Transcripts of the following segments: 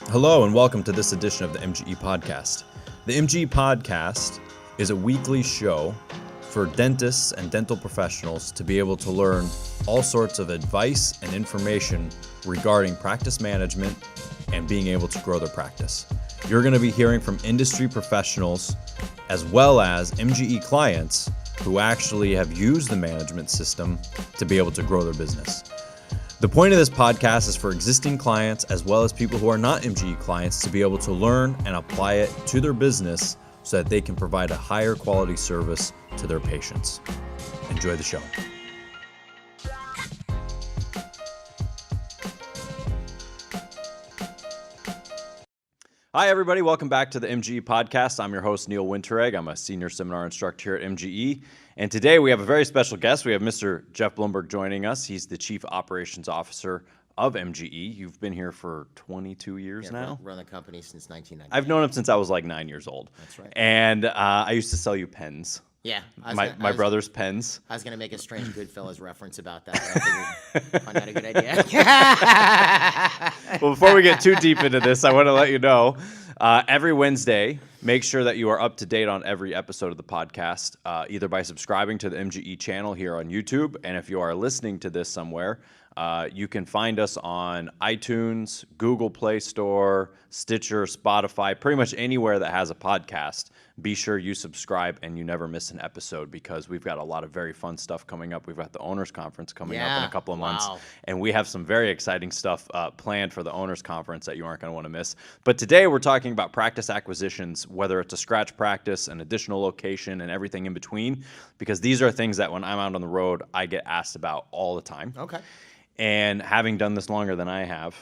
Hello and welcome to this edition of the MGE Podcast. The MGE Podcast is a weekly show for dentists and dental professionals to be able to learn all sorts of advice and information regarding practice management and being able to grow their practice. You're going to be hearing from industry professionals as well as MGE clients who actually have used the management system to be able to grow their business. The point of this podcast is for existing clients as well as people who are not MGE clients to be able to learn and apply it to their business so that they can provide a higher quality service to their patients. Enjoy the show. Hi, everybody. Welcome back to the MGE Podcast. I'm your host, Neil Winteregg. I'm a senior seminar instructor here at MGE. And today we have a very special guest. We have Mr. Jeff Blumberg joining us. He's the Chief Operations Officer of MGE. You've been here for 22 years now? Run the company since 1990. I've known him since I was like 9 years old. That's right. And I used to sell you pens. Yeah. My brother's pens. I was going to make a strange Goodfellas reference about that, but I figured find that a good idea. Well, before we get too deep into this, I want to let you know, every Wednesday, make sure that you are up to date on every episode of the podcast, either by subscribing to the MGE channel here on YouTube, and if you are listening to this somewhere, you can find us on iTunes, Google Play Store, Stitcher, Spotify, pretty much anywhere that has a podcast. Be sure you subscribe and you never miss an episode because we've got a lot of very fun stuff coming up. We've got the Owners Conference coming up in a couple of months, and we have some very exciting stuff planned for the Owners Conference that you aren't going to want to miss. But today we're talking about practice acquisitions, whether it's a scratch practice, an additional location, and everything in between, because these are things that when I'm out on the road, I get asked about all the time. Okay. And having done this longer than I have,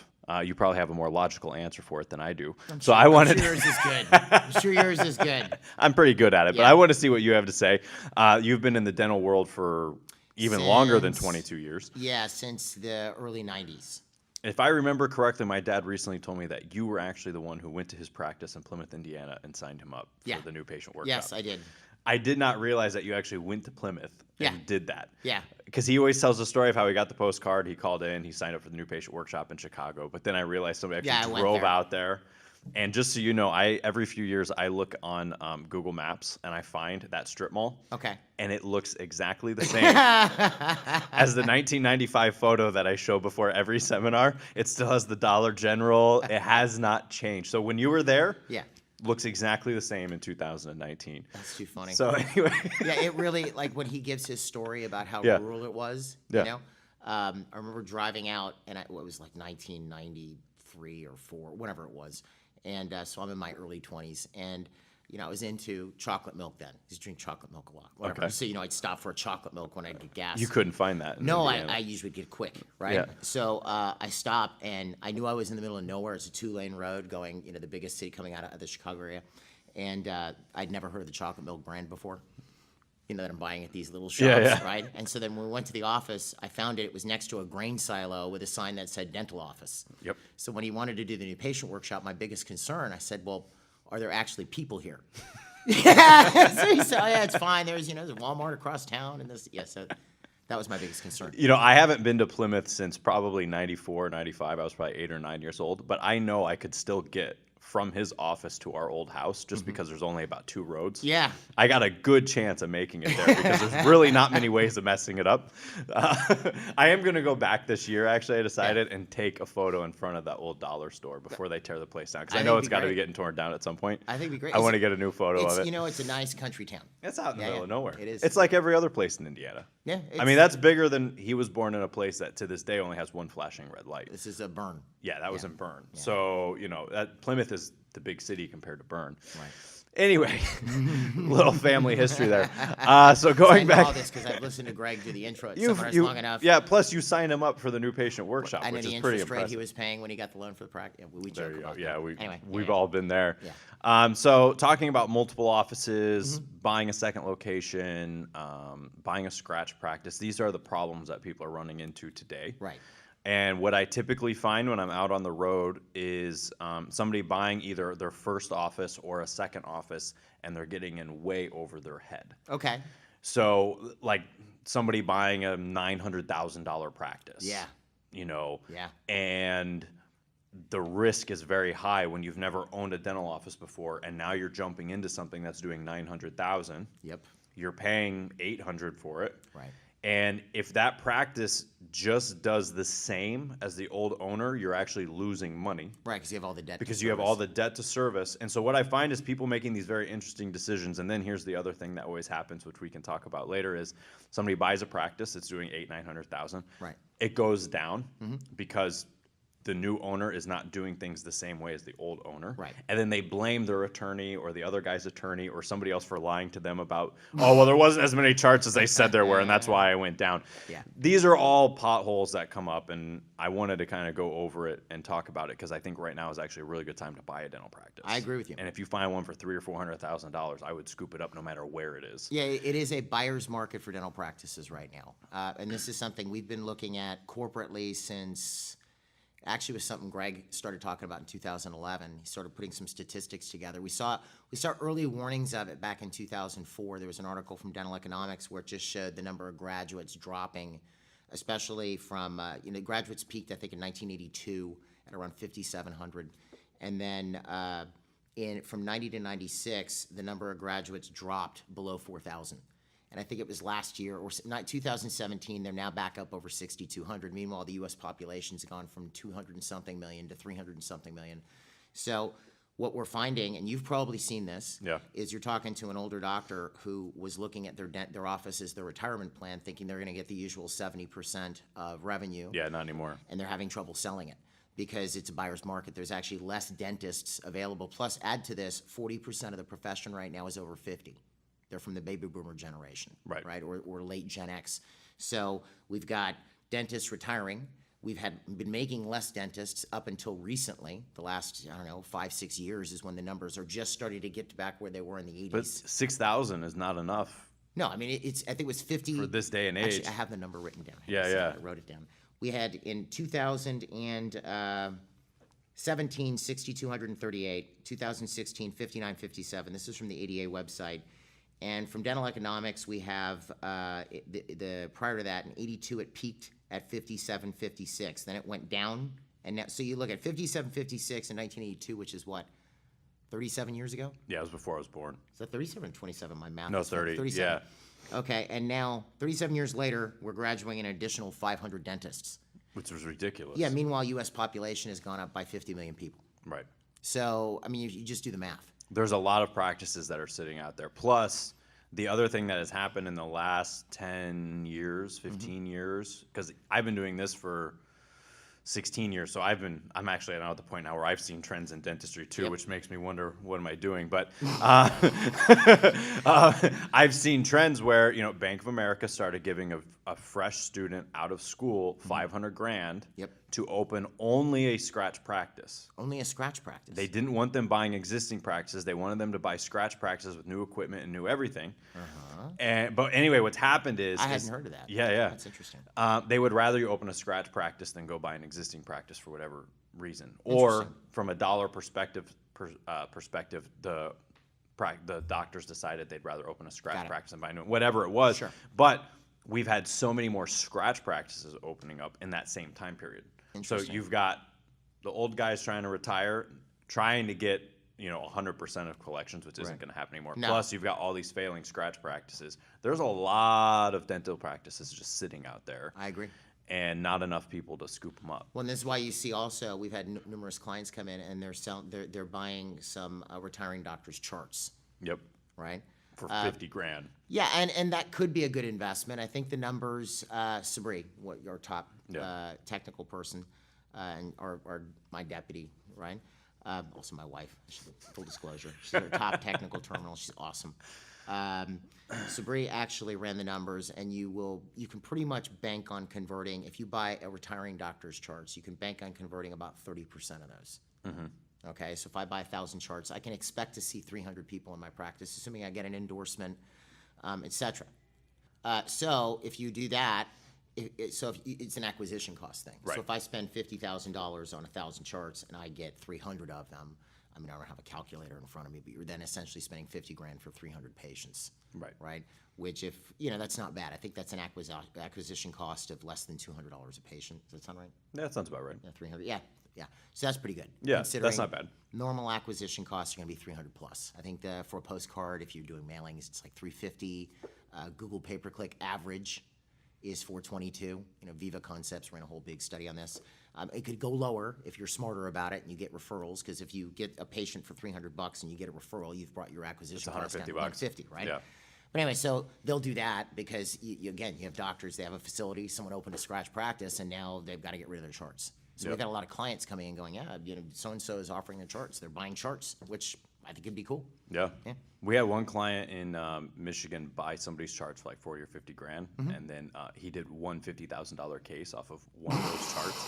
you probably have a more logical answer for it than I do. I'm sure yours is good. I'm sure yours is good. I'm pretty good at it, but I want to see what you have to say. You've been in the dental world for even longer than 22 years. Yeah, since the early 90s. If I remember correctly, my dad recently told me that you were actually the one who went to his practice in Plymouth, Indiana, and signed him up for the new patient workshop. Yes, I did. I did not realize that you actually went to Plymouth and did that. Yeah. Because he always tells the story of how he got the postcard, he called in, he signed up for the new patient workshop in Chicago. But then I realized somebody actually drove out there. And just so you know, every few years I look on Google Maps and I find that strip mall. Okay. And it looks exactly the same as the 1995 photo that I show before every seminar. It still has the Dollar General. It has not changed. So when you were there, looks exactly the same in 2019. That's too funny. So anyway. Yeah, it really, like when he gives his story about how rural it was, you know. I remember driving out, and it was like 1993 or 4, whatever it was. And so I'm in my early 20s, and I was into chocolate milk then. I used to drink chocolate milk a lot. Whatever. So I'd stop for a chocolate milk when I'd get gas. You couldn't find that. No, I usually get quick, right? Yeah. So I stopped, and I knew I was in the middle of nowhere. It's a 2-lane road going, the biggest city coming out of the Chicago area, and I'd never heard of the chocolate milk brand before. That I'm buying at these little shops, right? And so then when we went to the office, I found it was next to a grain silo with a sign that said dental office. Yep. So when he wanted to do the new patient workshop, my biggest concern, I said, well, are there actually people here? So he said, yeah, it's fine. There's a Walmart across town and this. Yeah, so that was my biggest concern. I haven't been to Plymouth since probably 94, 95. I was probably 8 or 9 years old, but I know I could still get from his office to our old house just because there's only about 2 roads. Yeah. I got a good chance of making it there because there's really not many ways of messing it up. I am going to go back this year, actually, I decided, and take a photo in front of that old dollar store before they tear the place down because I know it's got to be getting torn down at some point. I think it'd be great. I want to get a new photo of it. It's a nice country town. It's out in the middle of nowhere. It is. It's like every other place in Indiana. Yeah. I mean, that's bigger than he was born in a place that to this day only has one flashing red light. This is a Bern. Yeah, that was in Bern. Yeah. So, that Plymouth is the big city compared to Bern. Right. Anyway, little family history there. So going back, all this because I've listened to Greg do the intro at seminars long enough. Yeah. Plus, you signed him up for the new patient workshop, which is pretty impressive. Rate he was paying when he got the loan for the practice. We joke about that. Yeah, we've all been there. Yeah. So talking about multiple offices, buying a second location, buying a scratch practice. These are the problems that people are running into today. Right. And what I typically find when I'm out on the road is somebody buying either their first office or a second office, and they're getting in way over their head. Okay. So, like somebody buying a $900,000 practice. Yeah. And the risk is very high when you've never owned a dental office before, and now you're jumping into something that's doing 900,000. Yep. You're paying 800 for it. Right. And if that practice just does the same as the old owner, you're actually losing money. Right, because you have all the debt. Because you have all the debt to service. And so what I find is people making these very interesting decisions. And then here's the other thing that always happens, which we can talk about later, is somebody buys a practice that's doing 800,000-900,000. Right. It goes down because the new owner is not doing things the same way as the old owner. Right. And then they blame their attorney or the other guy's attorney or somebody else for lying to them about, oh, well, there wasn't as many charts as they said there were, and that's why I went down. Yeah. These are all potholes that come up, and I wanted to kind of go over it and talk about it because I think right now is actually a really good time to buy a dental practice. I agree with you. And if you find one for $300,000 or $400,000, I would scoop it up no matter where it is. Yeah, it is a buyer's market for dental practices right now. And this is something we've been looking at corporately since... Actually, it was something Greg started talking about in 2011. He started putting some statistics together. We saw early warnings of it back in 2004. There was an article from Dental Economics where it just showed the number of graduates dropping, especially from graduates peaked I think in 1982 at around 5,700, and then from 90 to 96 the number of graduates dropped below 4,000. And I think it was last year, or 2017, they're now back up over 6,200. Meanwhile, the U.S. population's gone from 200 and something million to 300 and something million. So what we're finding, and you've probably seen this, is you're talking to an older doctor who was looking at their office as their retirement plan, thinking they're going to get the usual 70% of revenue. Yeah, not anymore. And they're having trouble selling it because it's a buyer's market. There's actually less dentists available. Plus, add to this, 40% of the profession right now is over 50. They're from the baby boomer generation, right? Or late Gen X. So we've got dentists retiring. We've been making less dentists up until recently. The last, 5-6 years is when the numbers are just starting to get back where they were in the 80s. But 6,000 is not enough. No, I mean, I think it was 50. For this day and age. Actually, I have the number written down. Yeah. I wrote it down. We had in 2017, 6,238. 2016, 5,957. This is from the ADA website. And from Dental Economics, we have the prior to that, in 82, it peaked at 5756. Then it went down, and now, so you look at 5756 in 1982, which is what, 37 years ago? Yeah, it was before I was born. Is that 37 or 27? My math. No, 30. 37. Yeah. Okay, and now 37 years later, we're graduating an additional 500 dentists. Which was ridiculous. Yeah. Meanwhile, U.S. population has gone up by 50 million people. Right. So I mean, you just do the math. There's a lot of practices that are sitting out there. Plus, the other thing that has happened in the last 10 years, 15 years, because I've been doing this for 16 years, so I'm actually now at the point now where I've seen trends in dentistry too, which makes me wonder, what am I doing? But I've seen trends where, Bank of America started giving a fresh student out of school $500,000 to open only a scratch practice. Only a scratch practice. They didn't want them buying existing practices. They wanted them to buy scratch practices with new equipment and new everything. But anyway, what's happened is I hadn't heard of that. Yeah. That's interesting. They would rather you open a scratch practice than go buy an existing practice for whatever reason. Or from a dollar perspective, the doctors decided they'd rather open a scratch practice than buy a new, whatever it was. Sure. But we've had so many more scratch practices opening up in that same time period. So you've got the old guys trying to retire, trying to get 100% of collections, which isn't going to happen anymore. No. Plus, you've got all these failing scratch practices. There's a lot of dental practices just sitting out there. I agree. And not enough people to scoop them up. Well, and this is why you see also we've had numerous clients come in and they're buying some retiring doctors' charts. Yep. Right. For $50,000. Yeah, and that could be a good investment. I think the numbers, Sabri, your top technical person, and or my deputy, right? Also my wife. Full disclosure, she's our top technical terminal. She's awesome. Sabri actually ran the numbers, and you can pretty much bank on converting. If you buy a retiring doctor's charts, you can bank on converting about 30% of those. Mm-hmm. Okay, so if I buy 1,000 charts, I can expect to see 300 people in my practice, assuming I get an endorsement, etc. So if you do that, it's an acquisition cost thing. Right. So if I spend $50,000 on 1,000 charts and I get 300 of them, I mean, I don't have a calculator in front of me, but you're then essentially spending $50,000 for 300 patients. Right. Right. Which, if that's not bad. I think that's an acquisition cost of less than $200 a patient. Does that sound right? Yeah, that sounds about right. Yeah, 300. Yeah. Yeah, so that's pretty good. Yeah, considering that's not bad. Normal acquisition costs are going to be 300 plus. I think for a postcard, if you're doing mailings, it's like 350. Google pay-per-click average is 422. You know, Viva Concepts ran a whole big study on this. It could go lower if you're smarter about it and you get referrals. Because if you get a patient for $300 and you get a referral, you've brought your acquisition cost down to 150, right? Yeah. But anyway, so they'll do that because again, you have doctors. They have a facility. Someone opened a scratch practice, and now they've got to get rid of their charts. So we've got a lot of clients coming in going, yeah, you know, so and so is offering their charts. They're buying charts, which I think would be cool. Yeah. We had one client in Michigan buy somebody's charts for like 40 or 50 grand, and then he did one $50,000 case off of one of those charts.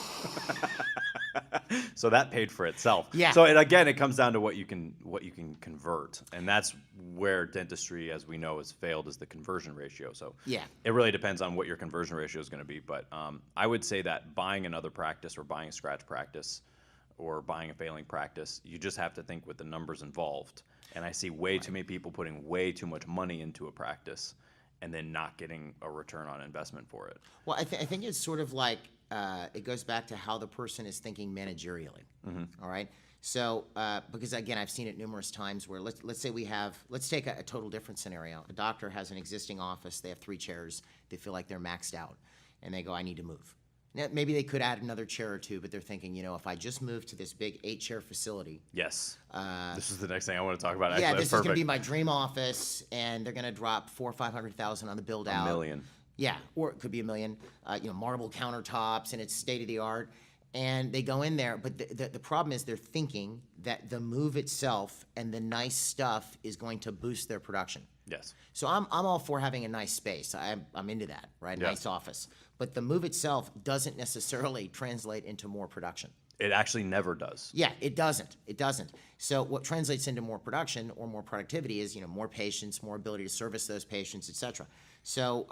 So that paid for itself. Yeah. So it comes down to what you can convert, and that's where dentistry, as we know, has failed, is the conversion ratio. So it really depends on what your conversion ratio is going to be. But I would say that buying another practice or buying a scratch practice or buying a failing practice, you just have to think with the numbers involved. And I see way too many people putting way too much money into a practice and then not getting a return on investment for it. Well, I think it's sort of like it goes back to how the person is thinking managerially. All right. So because again, I've seen it numerous times where let's say let's take a total different scenario. A doctor has an existing office. They have 3 chairs. They feel like they're maxed out, and they go, I need to move. Now, maybe they could add another chair or 2, but they're thinking, you know, if I just move to this big 8-chair facility. Yes. This is the next thing I want to talk about. Actually. Yeah, this is going to be my dream office, and they're going to drop $400,000 or $500,000 on the build out. $1 million. Yeah, or it could be $1 million. You know, marble countertops, and it's state of the art. And they go in there, but the problem is they're thinking that the move itself and the nice stuff is going to boost their production. Yes. So I'm all for having a nice space. I'm into that, right? Yeah. Nice office. But the move itself doesn't necessarily translate into more production. It actually never does. Yeah, it doesn't. It doesn't. So what translates into more production or more productivity is, you know, more patients, more ability to service those patients, et cetera. So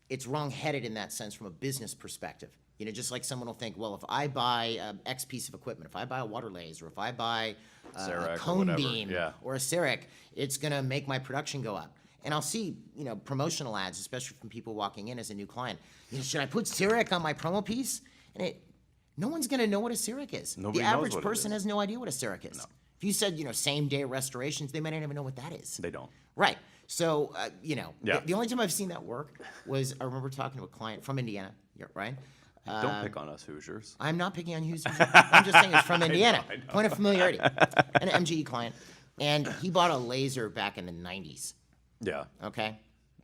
it's wrong-headed in that sense from a business perspective. You know, just like someone will think, well, if I buy X piece of equipment, if I buy a water laser, if I buy a cone beam or a CEREC, it's going to make my production go up. And I'll see, you know, promotional ads, especially from people walking in as a new client. You know, should I put CEREC on my promo piece? And no one's going to know what a CEREC is. Nobody the knows average what it person is. has no idea what a CEREC is. No. If you said, you know, same-day restorations, they might not even know what that is. They don't. Right. So, you know, Yeah. the only time I've seen that work was I remember talking to a client from Indiana, right? Don't pick on us Hoosiers. I'm not picking on Houston. I'm just saying it's from Indiana. I know. Point of familiarity. An MGE client. And he bought a laser back in the 90s. Yeah. Okay?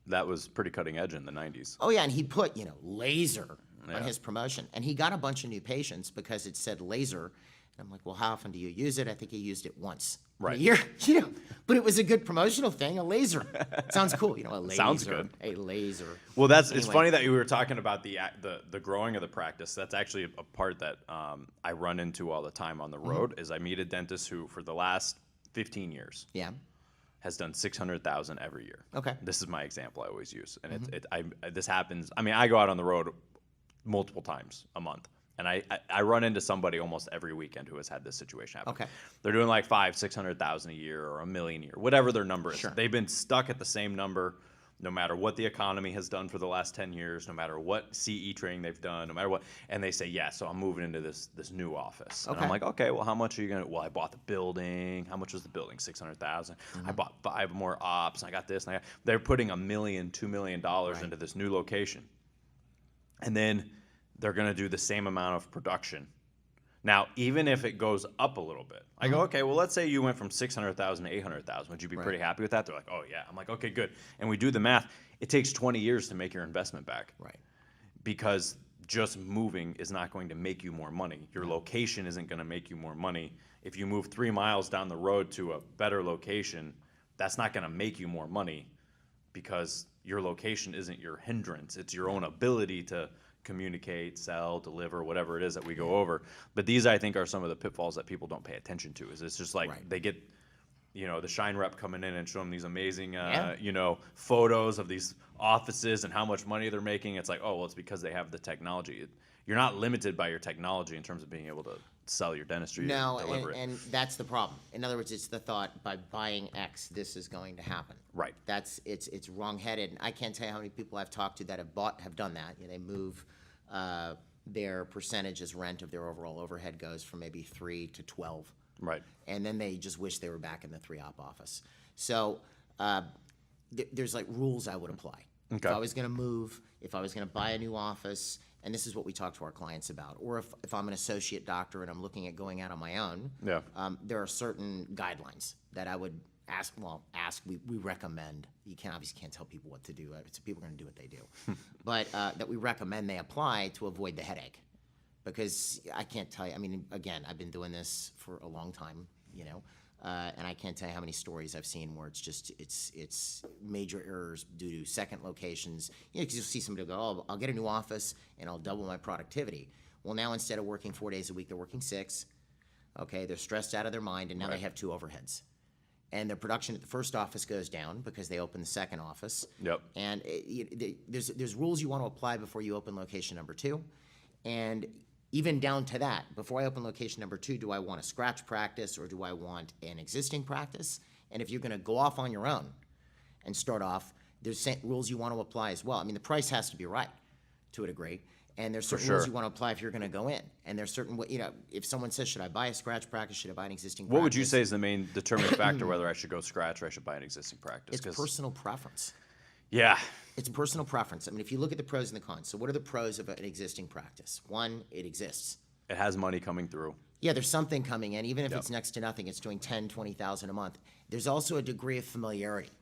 That was pretty cutting edge in the 90s. Oh, yeah. And he put, you know, laser on his promotion. And he got a bunch of new patients because it said laser. And I'm like, well, how often do you use it? I think he used it once. Right. In a year, you know, but it was a good promotional thing, a laser. Sounds cool, you know, a laser. Sounds good. A laser. Well, it's funny that you were talking about the growing of the practice. That's actually a part that I run into all the time on the road. Is I meet a dentist who, for the last 15 years, has done 600,000 every year. Okay. This is my example I always use, and this happens. I mean, I go out on the road multiple times a month. And I run into somebody almost every weekend who has had this situation happen. Okay. They're doing like 500,000-600,000 a year or $1 million a year, whatever their number is. Sure. They've been stuck at the same number no matter what the economy has done for the last 10 years, no matter what CE training they've done, no matter what. And they say, yeah, so I'm moving into this new office. Okay. And I'm like, okay, well, how much are you going to? Well, I bought the building. How much was the building? 600,000. I bought 5 more ops. And I got this. And they're putting $1 million, $2 million into this new location. And then they're going to do the same amount of production. Now, even if it goes up a little bit, I go, okay, well, let's say you went from 600,000 to 800,000. Would you be pretty happy with that? They're like, oh, yeah. I'm like, okay, good. And we do the math. It takes 20 years to make your investment back. Right. Because just moving is not going to make you more money. Your location isn't going to make you more money. If you move 3 miles down the road to a better location, that's not going to make you more money because your location isn't your hindrance. It's your own ability to communicate, sell, deliver, whatever it is that we go over. But these, I think, are some of the pitfalls that people don't pay attention to. Is it's just like they get, you know, the Shine rep coming in and show them these amazing, you know, photos of these offices and how much money they're making. It's like, oh, well, it's because they have the technology. You're not limited by your technology in terms of being able to sell your dentistry and deliver it. And that's the problem. In other words, it's the thought, by buying X, this is going to happen. Right. It's wrong-headed. And I can't tell you how many people I've talked to that have done that. You know, they move their percentage as rent of their overall overhead goes from maybe 3 to 12. Right. And then they just wish they were back in the 3-op office. So there's like rules I would apply. Okay. If I was going to move, if I was going to buy a new office, and this is what we talk to our clients about, or if I'm an associate doctor and I'm looking at going out on my own, there are certain guidelines that I would we recommend. You obviously can't tell people what to do. People are going to do what they do. But that we recommend they apply to avoid the headache. Because I can't tell you, I mean, again, I've been doing this for a long time, and I can't tell you how many stories I've seen where it's major errors due to second locations. Because you'll see somebody go, oh, I'll get a new office and I'll double my productivity. Well, now instead of working 4 days a week, they're working 6. Okay, they're stressed out of their mind, and now they have 2 overheads. And their production at the first office goes down because they open the second office. Yep. And there's rules you want to apply before you open location number 2. And even down to that, before I open location number 2, do I want a scratch practice or do I want an existing practice? And if you're going to go off on your own and start off, there's rules you want to apply as well. I mean, the price has to be right to a degree. And there's certain rules you want to apply if you're going to go in. And there's certain, if someone says, should I buy a scratch practice? Should I buy an existing practice? What would you say is the main determining factor whether I should go scratch or I should buy an existing practice? It's personal preference. Yeah. It's personal preference. I mean, if you look at the pros and the cons. So what are the pros of an existing practice? One, it exists. It has money coming through. Yeah, there's something coming in. Even if it's next to nothing, it's doing $10,000, $20,000 a month. There's also a degree of familiarity.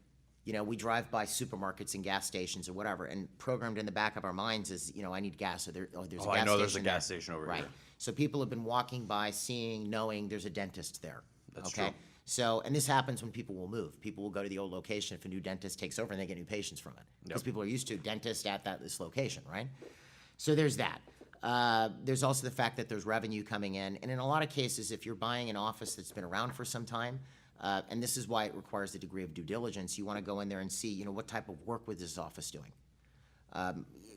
We drive by supermarkets and gas stations or whatever, and programmed in the back of our minds is, I need gas, or there's a gas station. I know there's a gas station over here. So people have been walking by, seeing, knowing there's a dentist there. That's true. So, and this happens when people will move. People will go to the old location if a new dentist takes over and they get new patients from it. Because people are used to dentist at this location, right? So there's that. There's also the fact that there's revenue coming in. And in a lot of cases, if you're buying an office that's been around for some time, and this is why it requires a degree of due diligence, you want to go in there and see, what type of work was this office doing?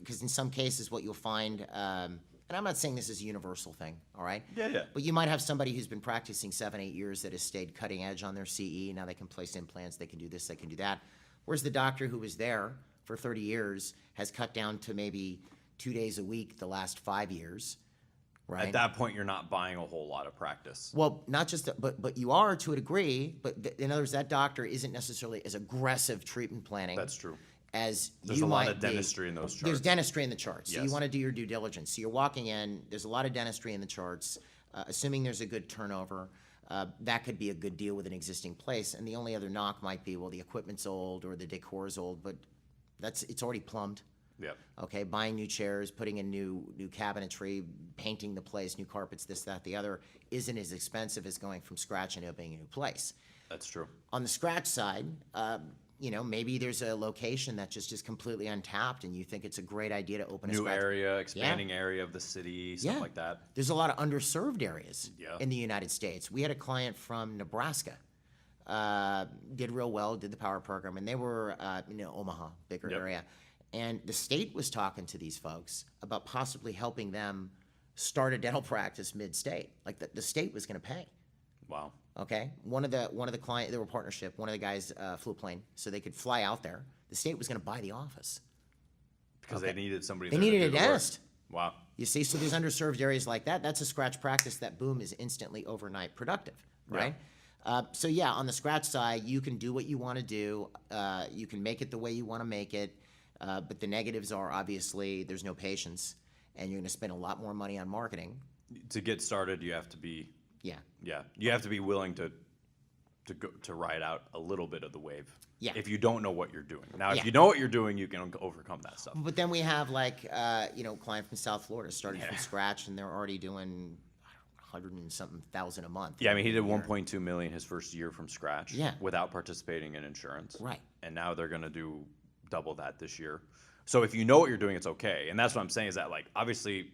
Because in some cases, what you'll find, and I'm not saying this is a universal thing, all right? Yeah. But you might have somebody who's been practicing 7, 8 years that has stayed cutting edge on their CE. Now they can place implants, they can do this, they can do that. Whereas the doctor who was there for 30 years has cut down to maybe 2 days a week the last 5 years, right? At that point, you're not buying a whole lot of practice. Well, not just, but you are to a degree, but in other words, that doctor isn't necessarily as aggressive treatment planning. That's true. As there's you a lot might of dentistry in those charts. There's dentistry in the charts, so Yes. you want to do your due diligence. So you're walking in, there's a lot of dentistry in the charts. Assuming there's a good turnover, that could be a good deal with an existing place. And the only other knock might be, well, the equipment's old or the decor's old, but it's already plumbed. Yep. Okay, buying new chairs, putting in new cabinetry, painting the place, new carpets, this, that, the other, isn't as expensive as going from scratch and opening a new place. That's true. On the scratch side, maybe there's a location that just is completely untapped and you think it's a great idea to open a New scratch. area, expanding area of the city, stuff like that. There's a lot of underserved areas Yeah. in the United States. We had a client from Nebraska, did real well, did the power program, and they were, Omaha, bigger area. And the state was talking to these folks about possibly helping them start a dental practice mid-state. Like the state was going to pay. Wow. Okay, one of the client, they were a partnership. One of the guys flew a plane, so they could fly out there. The state was going to buy the office because they needed somebody. They there needed to a do the work. dentist. Wow. You see, so there's underserved areas like that. That's a scratch practice that boom is instantly overnight productive, right? So yeah, on the scratch side, you can do what you want to do. You can make it the way you want to make it. But the negatives are obviously there's no patience, and you're going to spend a lot more money on marketing. To get started, you have to be. Yeah. Yeah, you have to be willing to ride out a little bit of the wave. Yeah. If you don't know what you're doing. Now, Yeah. if you know what you're doing, you can overcome that stuff. But then we have like, a client from South Florida started from scratch, and they're already doing 100 and something thousand a month. Yeah, I mean, he did 1.2 million his first year from scratch. Yeah. Without participating in insurance. Right. And now they're going to do double that this year. So if you know what you're doing, it's okay. And that's what I'm saying is that, like, obviously,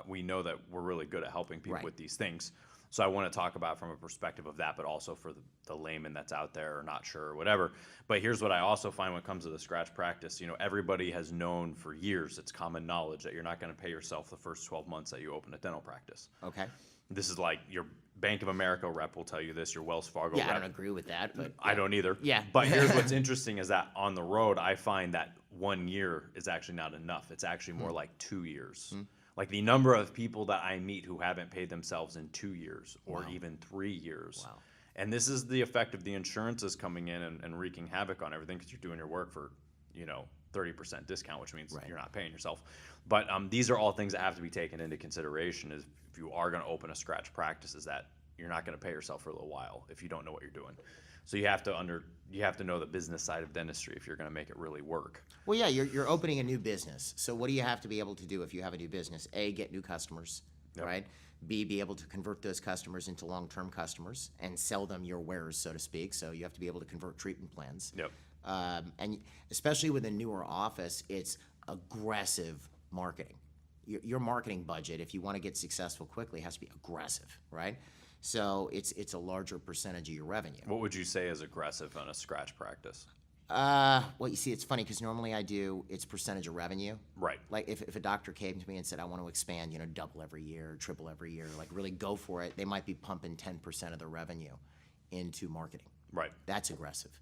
we know that we're really good at helping people with these things. So I want to talk about from a perspective of that, but also for the layman that's out there or not sure or whatever. But here's what I also find when it comes to the scratch practice. Everybody has known for years, it's common knowledge that you're not going to pay yourself the first 12 months that you open a dental practice. Okay. This is like your Bank of America rep will tell you this, your Wells Fargo rep. Yeah, I don't agree with that, but I don't either. Yeah. But here's what's interesting is that on the road, I find that 1 year is actually not enough. It's actually more like 2 years. Like the number of people that I meet who haven't paid themselves in 2 years or even 3 years. Wow. And this is the effect of the insurances coming in and wreaking havoc on everything because you're doing your work for, 30% discount, which means you're not paying yourself. But these are all things that have to be taken into consideration if you are going to open a scratch practice, is that you're not going to pay yourself for a little while if you don't know what you're doing. So you have to know the business side of dentistry if you're going to make it really work. Well, yeah, you're opening a new business. So what do you have to be able to do if you have a new business? A, get new customers, right? B, be able to convert those customers into long-term customers and sell them your wares, so to speak. So you have to be able to convert treatment plans. Yep. And especially with a newer office, it's aggressive marketing. Your marketing budget, if you want to get successful quickly, has to be aggressive, right? So it's a larger percentage of your revenue. What would you say is aggressive on a scratch practice? Well, you see, it's funny because normally it's percentage of revenue. Right. Like if a doctor came to me and said, I want to expand, double every year, triple every year, like really go for it, they might be pumping 10% of their revenue into marketing. Right. That's aggressive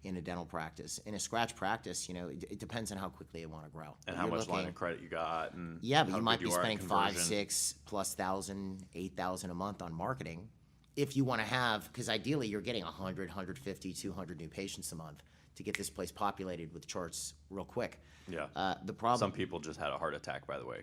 in a dental practice. In a scratch practice, it depends on how quickly they want to grow. And how much line of credit you got. And but how you might good be are at spending conversion. 5,000, 6,000+, 8,000 a month on marketing. If you want to have, because ideally you're getting 100, 150, 200 new patients a month to get this place populated with charts real quick. Yeah. The problem. Some people just had a heart attack, by the way.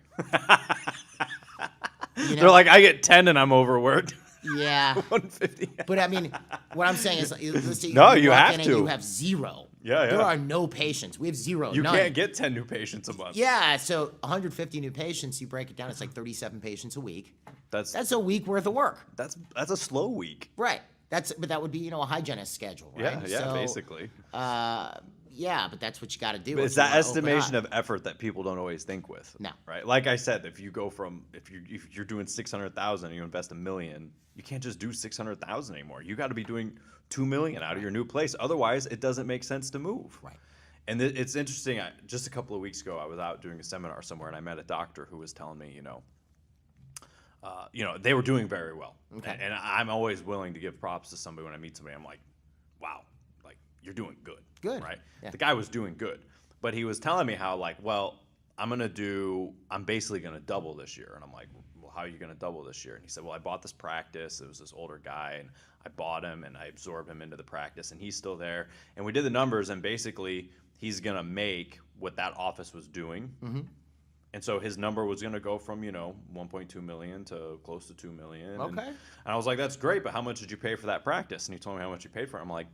They're They're like, I get 10 and I'm overworked. Yeah. 150. But I mean, what I'm saying is, let's say No, you you walk have in and to. you have zero. Yeah, There yeah. are no patients. We have zero. You none. can't get 10 new patients a month. Yeah, so 150 new patients, you break it down, it's like 37 patients a week. That's a week worth of work. that's a slow week. Right. But that would be, a hygienist schedule, right? Yeah, So, basically. Yeah, but that's what you got to do. But if it's you that wanna open estimation up. of effort that people don't always think with. No. Right? Like I said, if you're doing 600,000 and you invest $1 million, you can't just do 600,000 anymore. You got to be doing 2 million out of your new place. Otherwise, it doesn't make sense to move. Right. And it's interesting. Just a couple of weeks ago, I was out doing a seminar somewhere, and I met a doctor who was telling me, they were doing very well. Okay. And I'm always willing to give props to somebody when I meet somebody. I'm like, wow, like you're doing good. Good. Right. Yeah. The guy was doing good, but he was telling me how I'm basically going to double this year. And I'm like, well, how are you going to double this year? And he said, well, I bought this practice. It was this older guy, and I bought him and I absorbed him into the practice, and he's still there. And we did the numbers, and basically he's going to make what that office was doing. Mm-hmm. And so his number was going to go from, 1.2 million to close to 2 million. Okay. And I was like, that's great, but how much did you pay for that practice? And he told me how much he paid for it. I'm like,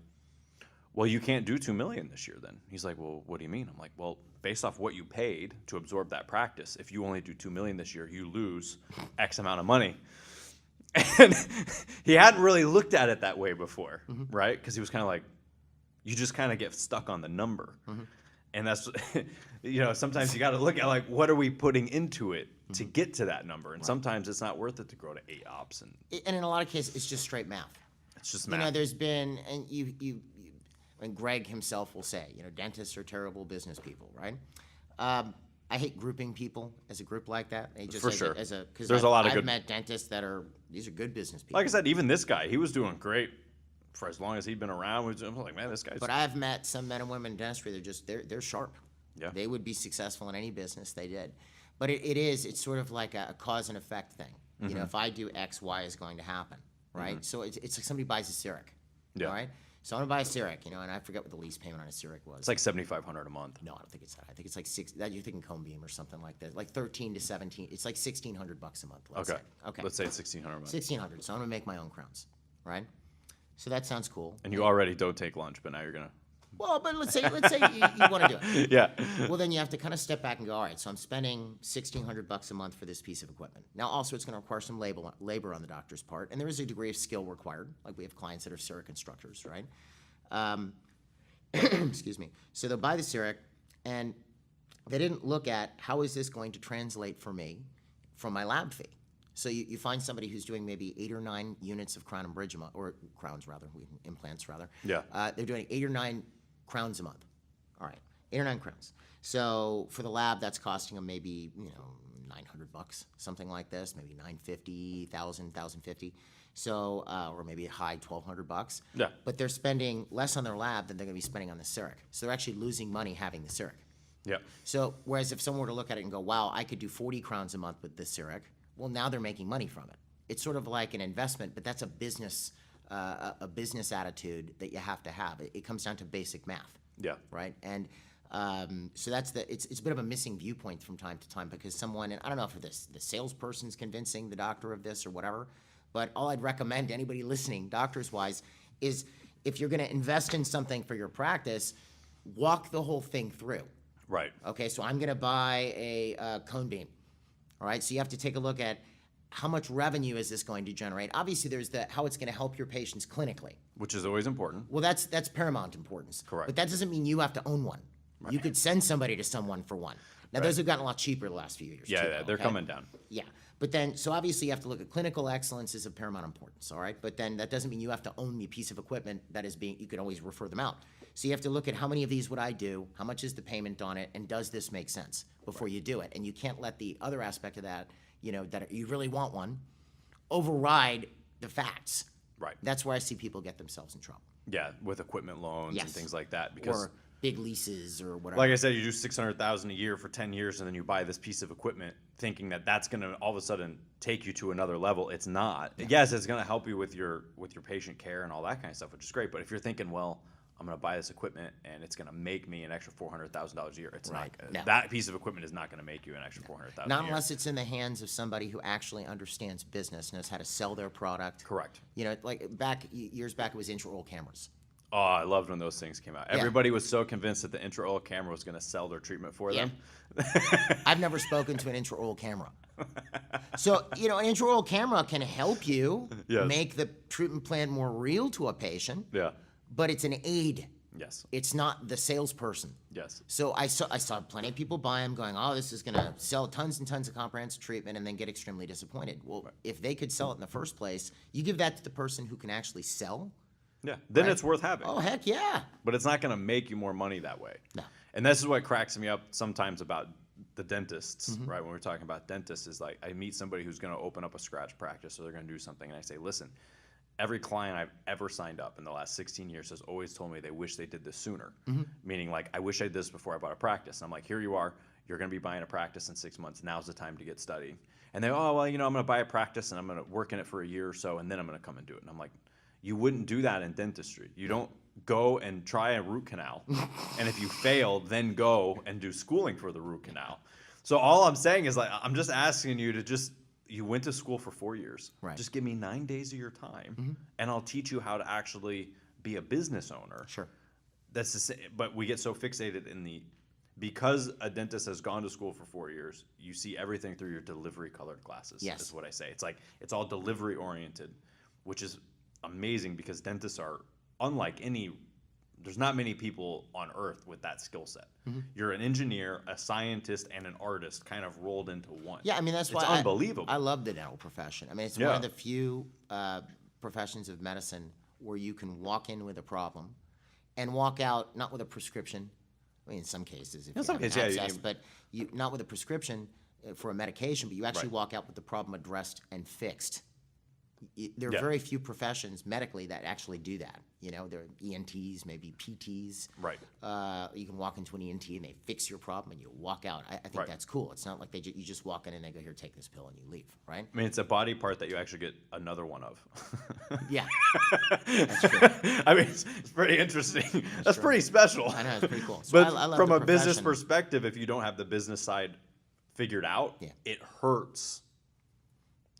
well, you can't do 2 million this year then. He's like, well, what do you mean? I'm like, well, based off what you paid to absorb that practice, if you only do 2 million this year, you lose X amount of money. And he hadn't really looked at it that way before, right? Because he was kind of like, you just kind of get stuck on the number. And that's, sometimes you got to look at like, what are we putting into it to get to that number? And sometimes it's not worth it to grow to 8 ops. And in a lot of cases, it's just straight math. it's just math. There's been, and Greg himself will say, dentists are terrible business people, right? I hate grouping people as a group like that. For sure. Because There's a lot of I've good- met dentists these are good business people. Like I said, even this guy, he was doing great for as long as he'd been around. I'm like, man, this guy's. But I've met some men and women in dentistry. They're sharp. Yeah. They would be successful in any business they did. But it's sort of like a cause and effect thing. If I do X, Y is going to happen, right? So it's like somebody buys a CEREC, Yeah. all right? So I'm gonna buy a CEREC, and I forget what the lease payment on a CEREC was. It's like $7,500 a month. No, I don't think it's that. I think it's like that you're thinking cone beam or something like that. Like 13 to 17. It's like $1,600 a month. Let's Okay. say. Okay. Let's say it's $1,600 a month. 1,600. So I'm gonna make my own crowns, right? So that sounds cool. And you already don't take lunch, but now you're gonna. Well, but let's say you want to do it. Yeah. Well, then you have to kind of step back and go, all right, so I'm spending $1,600 a month for this piece of equipment. Now, also, it's going to require some labor on the doctor's part, and there is a degree of skill required. Like we have clients that are CEREC instructors, right? Excuse me. So they'll buy the CEREC, and they didn't look at how is this going to translate for me from my lab fee. So you find somebody who's doing maybe 8 or 9 units of crown and bridge a month, or crowns rather, implants rather. Yeah. They're doing 8 or 9 crowns a month. All right, 8 or 9 crowns. So for the lab, that's costing them maybe $900, something like this, maybe $950, $1,050. So or maybe a high $1,200. Yeah. But they're spending less on their lab than they're going to be spending on the CEREC. So they're actually losing money having the CEREC. Yep. So whereas if someone were to look at it and go, wow, I could do 40 crowns a month with this CEREC, well, now they're making money from it. It's sort of like an investment, but that's a business attitude that you have to have. It comes down to basic math. Yeah. Right. And so that's it's a bit of a missing viewpoint from time to time because someone, and I don't know if the salesperson's convincing the doctor of this or whatever, but all I'd recommend to anybody listening, doctors wise, is if you're going to invest in something for your practice, walk the whole thing through. Right. Okay, so I'm going to buy a cone beam. All right, so you have to take a look at how much revenue is this going to generate. Obviously, there's how it's going to help your patients clinically. Which is always important. Well, that's paramount importance. Correct. But that doesn't mean you have to own one. Right. You could send somebody to someone for one. Now, those have gotten a lot cheaper the last few years. Yeah, too, yeah, they're coming down. Yeah, but then, so obviously you have to look at clinical excellence is of paramount importance, all right? But then that doesn't mean you have to own the piece of equipment that is you can always refer them out. So you have to look at how many of these would I do, how much is the payment on it, and does this make sense before you do it? And you can't let the other aspect of that, that you really want one, override the facts. Right. That's where I see people get themselves in trouble. Yeah, with equipment loans and things like that. Because or big leases or whatever. Like I said, you do $600,000 a year for 10 years, and then you buy this piece of equipment thinking that that's going to all of a sudden take you to another level. It's not. Yeah. Yes, it's going to help you with your patient care and all that kind of stuff, which is great. But if you're thinking, well, I'm going to buy this equipment and it's going to make me an extra $400,000 a year, it's not. No. That piece of equipment is not going to make you an extra $400,000. Not unless it's in the hands of somebody who actually understands business, knows how to sell their product. Correct. Like years back, it was intraoral cameras. Oh, I loved when those things came out. Everybody was so convinced that the intraoral camera was going to sell their treatment for them. I've never spoken to an intraoral camera. So, an intraoral camera can help you make the treatment plan more real to a patient. Yeah. But it's an aid. Yes. It's not the salesperson. Yes. So I saw plenty of people buy them going, oh, this is going to sell tons and tons of comprehensive treatment and then get extremely disappointed. Well, if they could sell it in the first place, you give that to the person who can actually sell. Yeah, then it's worth having. Oh, heck yeah. But it's not going to make you more money that way. No. And this is what cracks me up sometimes about the dentists, right? When we're talking about dentists, is like I meet somebody who's going to open up a scratch practice or they're going to do something, and I say, listen, every client I've ever signed up in the last 16 years has always told me they wish they did this sooner. Meaning, like, I wish I did this before I bought a practice. And I'm like, here you are. You're going to be buying a practice in 6 months. Now's the time to get studying. And they, oh, well, I'm going to buy a practice and I'm going to work in it for a year or so, and then I'm going to come and do it. And I'm like, you wouldn't do that in dentistry. You don't go and try a root canal. And if you fail, then go and do schooling for the root canal. So all I'm saying is, like, I'm just asking you to you went to school for 4 years. Right. Just give me 9 days of your time, and I'll teach you how to actually be a business owner. Sure. That's the same, but we get so fixated because a dentist has gone to school for 4 years, you see everything through your delivery colored glasses. Yes. Is what I say. It's like it's all delivery oriented, which is amazing because dentists are unlike there's not many people on earth with that skill set. You're an engineer, a scientist, and an artist kind of rolled into one. Yeah, I mean, that's why it's unbelievable. I love the dental profession. I mean, it's one of the few professions of medicine where you can walk in with a problem and walk out not with a prescription. I mean, in some cases, if you have access, but not with a prescription for a medication, but you actually walk out with the problem addressed and fixed. There are very few professions medically that actually do that. There are ENTs, maybe PTs. Right. You can walk into an ENT and they fix your problem and you walk out. I think that's cool. It's not like you just walk in and they go, here, take this pill, and you leave, right? I mean, it's a body part that you actually get another one of. Yeah. That's true. I mean, it's pretty interesting. That's pretty special. I know, it's pretty cool. So But I love from the a business profession. perspective, if you don't have the business side figured out, it hurts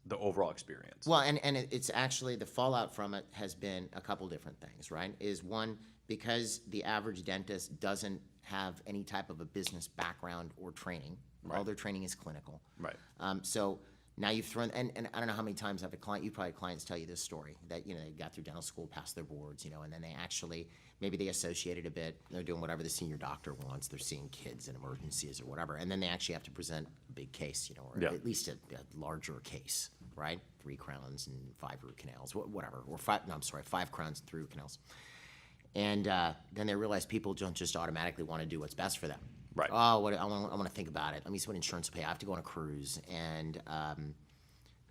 the overall experience. Well, and it's actually, the fallout from it has been a couple different things, right? Is one, because the average dentist doesn't have any type of a business background or training. All their training is clinical. Right. So now you've thrown, and I don't know how many times I've had you probably had clients tell you this story, that, they got through dental school, passed their boards, and then they actually, maybe they associated a bit, they're doing whatever the senior doctor wants, they're seeing kids in emergencies or whatever, and then they actually have to present a big case, or at least a larger case, right? 3 crowns and 5 root canals, whatever, or 5 crowns and 3 root canals. And then they realize people don't just automatically want to do what's best for them. Right. Oh, I want to think about it. Let me see what insurance will pay. I have to go on a cruise, and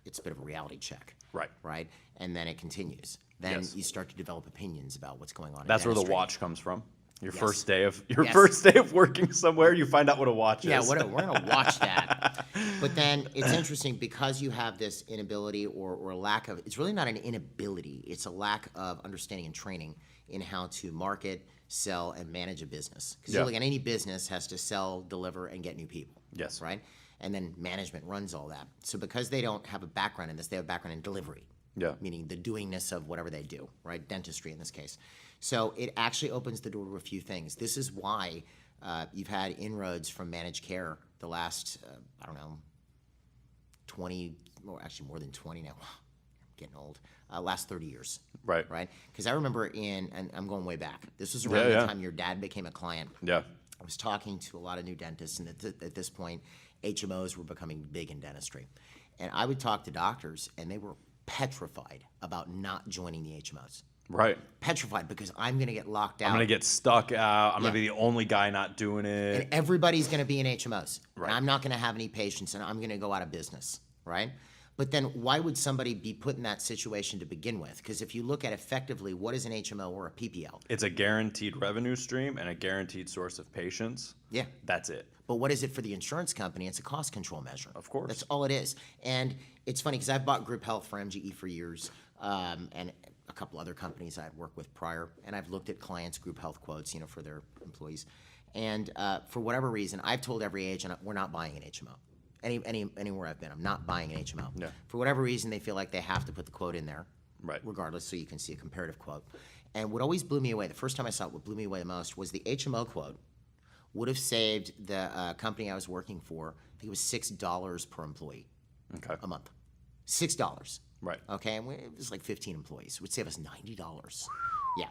it's a bit of a reality check. Right. Right. And then it continues. Then you start to develop opinions about what's going on. That's in where the dentistry. watch comes from. Your first day of working somewhere, you find out what a watch is. Yeah, we're gonna watch that. But then it's interesting because you have this inability or lack of. It's really not an inability. It's a lack of understanding and training in how to market, sell, and manage a business. Because Yeah. like any business has to sell, deliver, and get new people. Yes. Right. And then management runs all that. So because they don't have a background in this, they have a background in delivery. Yeah. Meaning the doingness of whatever they do, right? Dentistry in this case. So it actually opens the door to a few things. This is why you've had inroads from managed care the last, 20, or actually more than 20 now. I'm getting old. Last 30 years. Right. Right? Because I remember and I'm going way back. This was around the time your dad became a client. Yeah. I was talking to a lot of new dentists, and at this point, HMOs were becoming big in dentistry. And I would talk to doctors, and they were petrified about not joining the HMOs. Right. Petrified because I'm going to get locked out. I'm going to get stuck out. I'm going to be the only guy not doing it. And everybody's going to be in HMOs. Right. And I'm not going to have any patients, and I'm going to go out of business, right? But then why would somebody be put in that situation to begin with? Because if you look at effectively what is an HMO or a PPO? It's a guaranteed revenue stream and a guaranteed source of patients. Yeah. That's it. But what is it for the insurance company? It's a cost control measure. Of course. That's all it is. And it's funny because I've bought group health for MGE for years, and a couple other companies I'd worked with prior, and I've looked at clients' group health quotes, for their employees. And for whatever reason, I've told every agent we're not buying an HMO. Anywhere I've been, I'm not buying an HMO. Yeah. For whatever reason, they feel like they have to put the quote in there, Right. regardless, so you can see a comparative quote. And what always blew me away, the first time I saw it, what blew me away the most was the HMO quote would have saved the company I was working for, I think it was $6 per employee a month. $6. Right. Okay, and it was like 15 employees. It would save us $90. Yeah.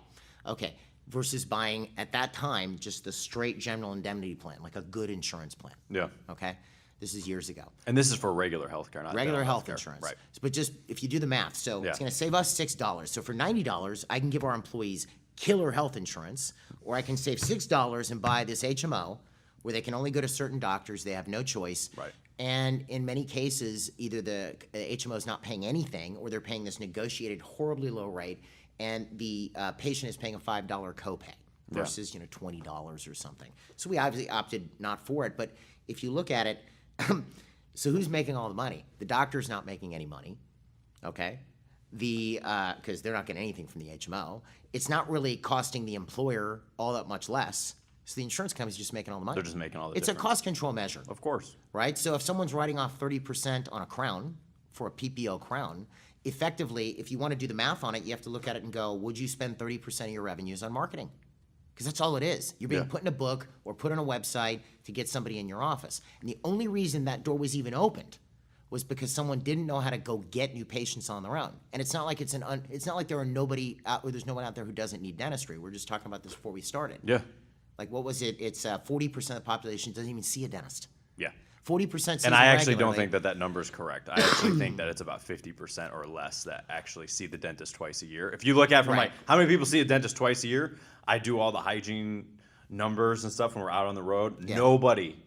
Okay. Versus buying at that time just the straight general indemnity plan, like a good insurance plan. Yeah. Okay. This is years ago. And this is for regular healthcare, not Regular dental health healthcare. insurance. Right. But just if you do the math, so Yeah. it's going to save us $6. So for $90, I can give our employees killer health insurance, or I can save $6 and buy this HMO where they can only go to certain doctors. They have no choice. Right. And in many cases, either the HMO is not paying anything, or they're paying this negotiated horribly low rate, and the patient is paying a $5 copay versus $20 or something. So we obviously opted not for it. But if you look at it, so who's making all the money? The doctor's not making any money, okay? Because they're not getting anything from the HMO. It's not really costing the employer all that much less. So the insurance company's just making all the money. They're just making all the It's difference. a cost control measure, Of course. right? So if someone's writing off 30% on a crown for a PPO crown, effectively, if you want to do the math on it, you have to look at it and go, would you spend 30% of your revenues on marketing? Because that's all it is. You're being put in a book or put on a website to get somebody in your office. And the only reason that door was even opened was because someone didn't know how to go get new patients on their own. And it's not like it's not like there are nobody out, or there's no one out there who doesn't need dentistry. We're just talking about this before we started. Yeah. Like what was it? It's 40% of the population doesn't even see a dentist. Yeah. 40% And I actually don't think that number is correct. I actually think that it's about 50% or less that actually see the dentist twice a year. If you look at from Right. like how many people see a dentist twice a year, I do all the hygiene numbers and stuff when we're out on the road. Yeah. Nobody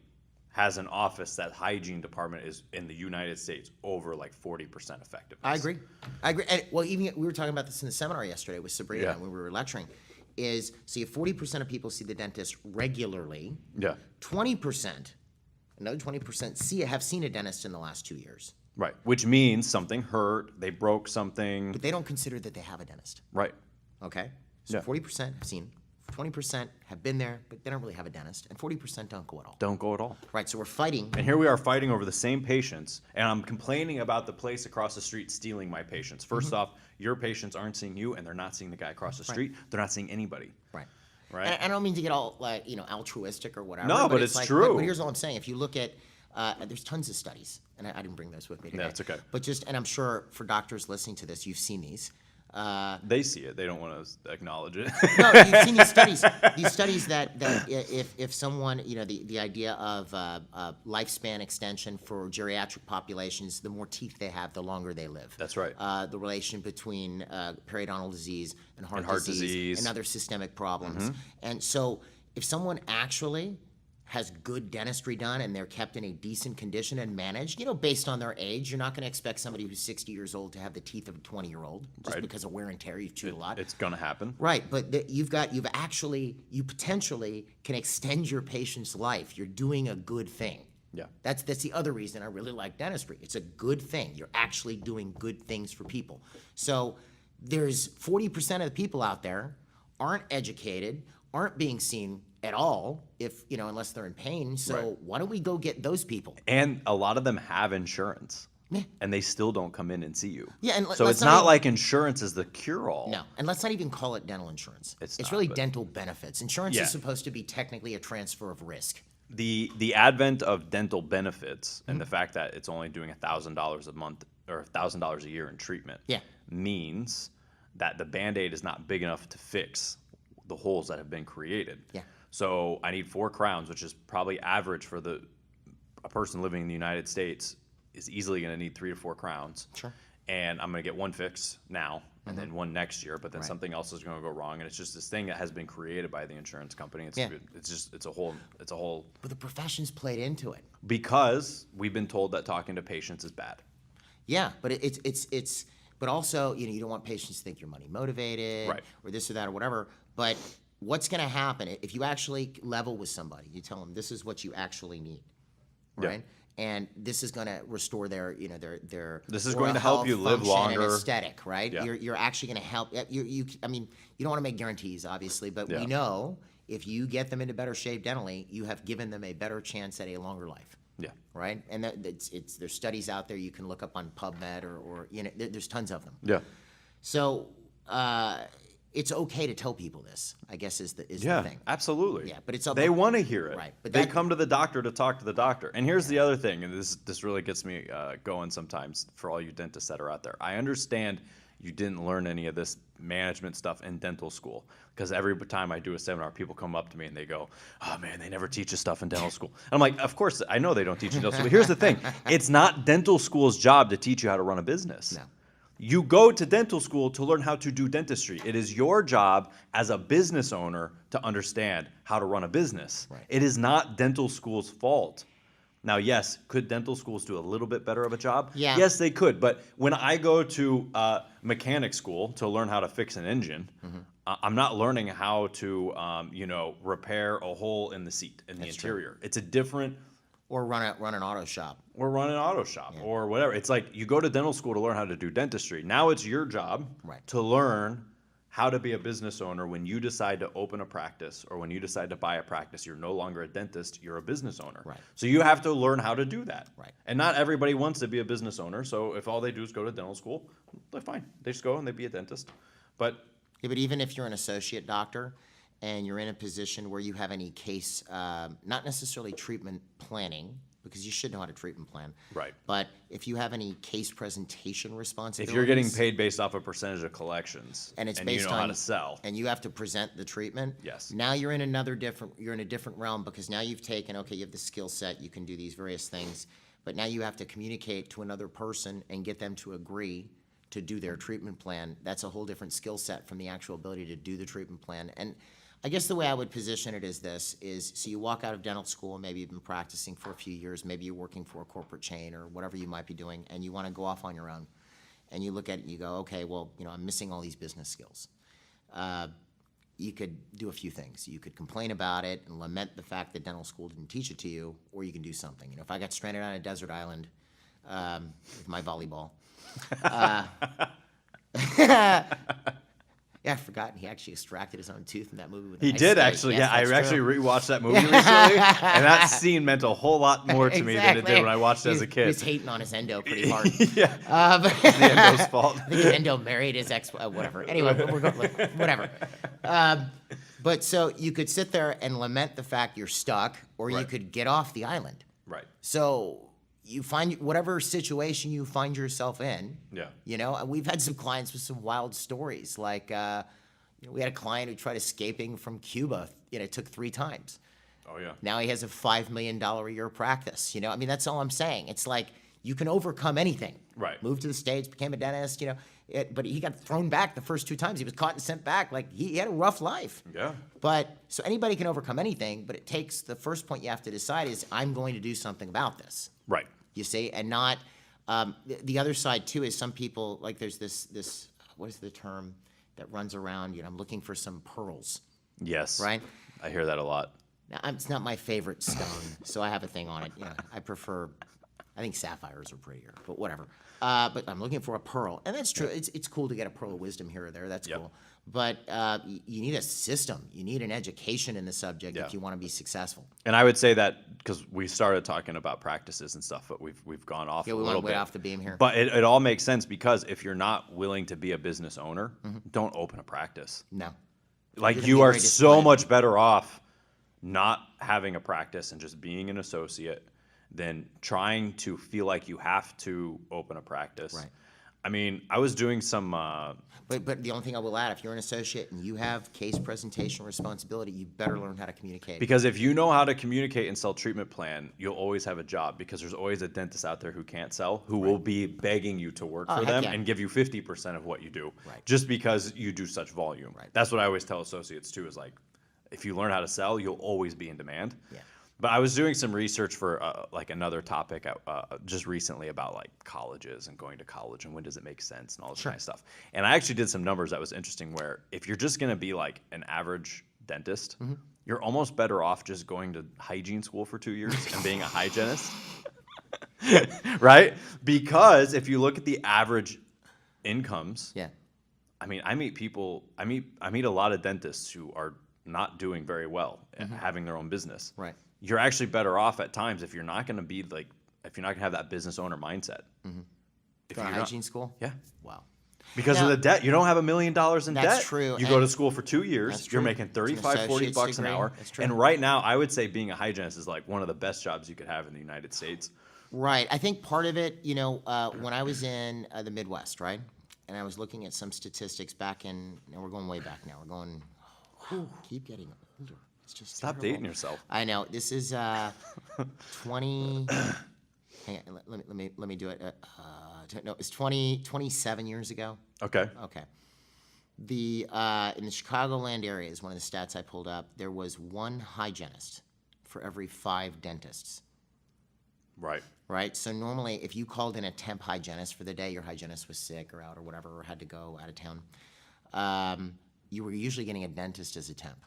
has an office that hygiene department is in the United States over like 40% effectiveness. I agree. And, well, even we were talking about this in the seminar yesterday with Sabrina when we were lecturing. Is so you have 40% of people see the dentist regularly. Yeah. 20%, another 20% have seen a dentist in the last 2 years. Right. Which means something hurt, they broke something. But they don't consider that they have a dentist. Right. Okay? So Yeah. 40% have seen, 20% have been there, but they don't really have a dentist, and 40% don't go at all. Don't go at all. Right, so we're fighting. And here we are fighting over the same patients, and I'm complaining about the place across the street stealing my patients. First off, your patients aren't seeing you, and they're not seeing the guy across the street. They're not seeing anybody. Right. Right. And I don't mean to get all like altruistic or whatever. No, but it's like, true. But here's all I'm saying: if you look at, there's tons of studies, and I didn't bring those with me today. That's okay. But and I'm sure for doctors listening to this, you've seen these. They see it. They don't want to acknowledge it. No, you've seen these studies. These studies that if someone, the idea of lifespan extension for geriatric populations, the more teeth they have, the longer they live. That's right. The relation between periodontal disease and heart heart disease disease. and other systemic problems. And so if someone actually has good dentistry done and they're kept in a decent condition and managed, based on their age. You're not going to expect somebody who's 60 years old to have the teeth of a 20-year-old just because of wear and tear. You've chewed a lot. It's going to happen. Right, but you potentially can extend your patient's life. You're doing a good thing. Yeah. That's the other reason I really like dentistry. It's a good thing. You're actually doing good things for people. So there's 40% of the people out there aren't educated, aren't being seen at all, unless they're in pain. So why don't we go get those people? And a lot of them have insurance. Yeah. And they still don't come in and see you. Yeah, and so it's not like insurance is the cure-all. No, and let's not even call it dental insurance. It's really dental benefits. Insurance is supposed to be technically a transfer of risk. The advent of dental benefits and the fact that it's only doing $1,000 a month or $1,000 a year in treatment means that the Band-Aid is not big enough to fix the holes that have been created. Yeah. So I need 4 crowns, which is probably average for a person living in the United States is easily going to need 3 to 4 crowns. Sure. And I'm going to get one fix now and then one next year, but then something else is going to go wrong. And it's just this thing that has been created by the insurance company. It's a whole. But the profession's played into it. Because we've been told that talking to patients is bad. Yeah, but but also, you don't want patients to think you're money motivated or this or that or whatever. But what's going to happen if you actually level with somebody? You tell them this is what you actually need, right? Yeah. And this is going to restore their This is going to help you live longer. And aesthetic, right? Yeah. You're actually going to help. You don't want to make guarantees, obviously, but we know if you get them into better shape dentally, you have given them a better chance at a longer life. Yeah. Right. And there's studies out there you can look up on PubMed or there's tons of them. Yeah. So it's okay to tell people this, I guess, is the thing. Yeah, absolutely. Yeah, but they want to hear it. Right. But they come to the doctor to talk to the doctor. And here's the other thing, and this really gets me going sometimes for all you dentists that are out there. I understand you didn't learn any of this management stuff in dental school, because every time I do a seminar, people come up to me and they go, "Oh man, they never teach us stuff in dental school." And I'm like, of course, I know they don't teach you dental school, but here's the thing. It's not dental school's job to teach you how to run a business. No. You go to dental school to learn how to do dentistry. It is your job as a business owner to understand how to run a business. Right. It is not dental school's fault. Now, yes, could dental schools do a little bit better of a job? Yeah. Yes, they could. But when I go to mechanic school to learn how to fix an engine, I'm not learning how to, repair a hole in the seat in the interior. True. It's a different. Or run an auto shop. Or run an auto shop or whatever. It's like you go to dental school to learn how to do dentistry. Now it's your job to learn how to be a business owner when you decide to open a practice or when you decide to buy a practice. You're no longer a dentist, you're a business owner. Right. So you have to learn how to do that. Right. And not everybody wants to be a business owner. So if all they do is go to dental school, they're fine. They just go and they be a dentist. But even if you're an associate doctor and you're in a position where you have any case, not necessarily treatment planning, because you should know how to treatment plan. Right. But if you have any case presentation responsibilities. If you're getting paid based off a percentage of collections and you know how to sell. And you have to present the treatment. Yes. Now you're in a different realm, because now you've taken, you have the skill set, you can do these various things, but now you have to communicate to another person and get them to agree to do their treatment plan. That's a whole different skill set from the actual ability to do the treatment plan. And I guess the way I would position it is so you walk out of dental school, maybe you've been practicing for a few years, maybe you're working for a corporate chain or whatever you might be doing, and you want to go off on your own. And you look at it and you go, okay, well, I'm missing all these business skills. You could do a few things. You could complain about it and lament the fact that dental school didn't teach it to you, or you can do something. If I got stranded on a desert island with my volleyball, yeah, I've forgotten. He actually extracted his own tooth in that movie. He did actually. Yes, I actually rewatched that movie recently, and that scene meant a whole lot more to me than it did when I watched it as a kid. He was hating on his endo pretty hard. Yeah, it's the endo's fault. I think his endo married his ex. Whatever. Anyway, we're going, whatever. But so you could sit there and lament the fact you're stuck, or you could get off the island. Right. So you find whatever situation you find yourself in. Yeah. And we've had some clients with some wild stories. Like, we had a client who tried escaping from Cuba. It took 3 times. Oh, yeah. Now he has a $5 million a year practice. That's all I'm saying. It's like you can overcome anything. Right. Moved to the States, became a dentist. But he got thrown back the first 2 times. He was caught and sent back. Like, he had a rough life. Yeah. But so anybody can overcome anything, but it takes, the first point you have to decide is, I'm going to do something about this. Right. You see, and not, the other side too is some people, like there's this, what is the term that runs around, I'm looking for some pearls, Yes. right? I hear that a lot. Now, it's not my favorite stone, so I have a thing on it. I think sapphires are prettier, but whatever. But I'm looking for a pearl, and that's true. It's cool to get a pearl of wisdom here or there. That's cool. But you need a system. You need an education in the subject if you want to be successful. And I would say that because we started talking about practices and stuff, but we've gone off a we little went way bit. off the beam here. But it all makes sense because if you're not willing to be a business owner, don't open a practice. No. Like, You're gonna you be are very so disappointed. much better off not having a practice and just being an associate than trying to feel like you have to open a practice. Right. I mean, I was doing some. But the only thing I will add, if you're an associate and you have case presentation responsibility, you better learn how to communicate. Because if you know how to communicate and sell treatment plan, you'll always have a job, because there's always a dentist out there who can't sell, who will be begging you to work for heck them yeah. and give you 50% of what you do, Right. just because you do such volume. Right. That's what I always tell associates too, is like, if you learn how to sell, you'll always be in demand. Yeah. But I was doing some research for like another topic just recently about like colleges and going to college and when does it make sense and all this kind of stuff. And I actually did some numbers that was interesting, where if you're just going to be like an average dentist, you're almost better off just going to hygiene school for 2 years and being a hygienist. Right? Because if you look at the average incomes, Yeah. I mean, I meet a lot of dentists who are not doing very well at having their own business. Right. You're actually better off at times if you're not going to be like, if you're not going to have that business owner mindset. If Go to you're hygiene school? Yeah. Wow. Because Now- of the debt. You don't have $1 million in debt. That's true, You go and- to school for 2 years. That's You're true. making It's an 35, 40 associate's bucks an degree. hour. That's true. And right now, I would say being a hygienist is like one of the best jobs you could have in the United States. Right. I think part of it, when I was in the Midwest, right, and I was looking at some statistics back in, now we're going way back now. We're going, keep getting older. It's just Stop terrible. dating yourself. I know. This is 20. Hang on, let me do it. No, it's 27 years ago. Okay. Okay. In the Chicagoland area is one of the stats I pulled up. There was one hygienist for every 5 dentists. Right. Right? So normally, if you called in a temp hygienist for the day, your hygienist was sick or out or whatever, or had to go out of town, you were usually getting a dentist as a temp.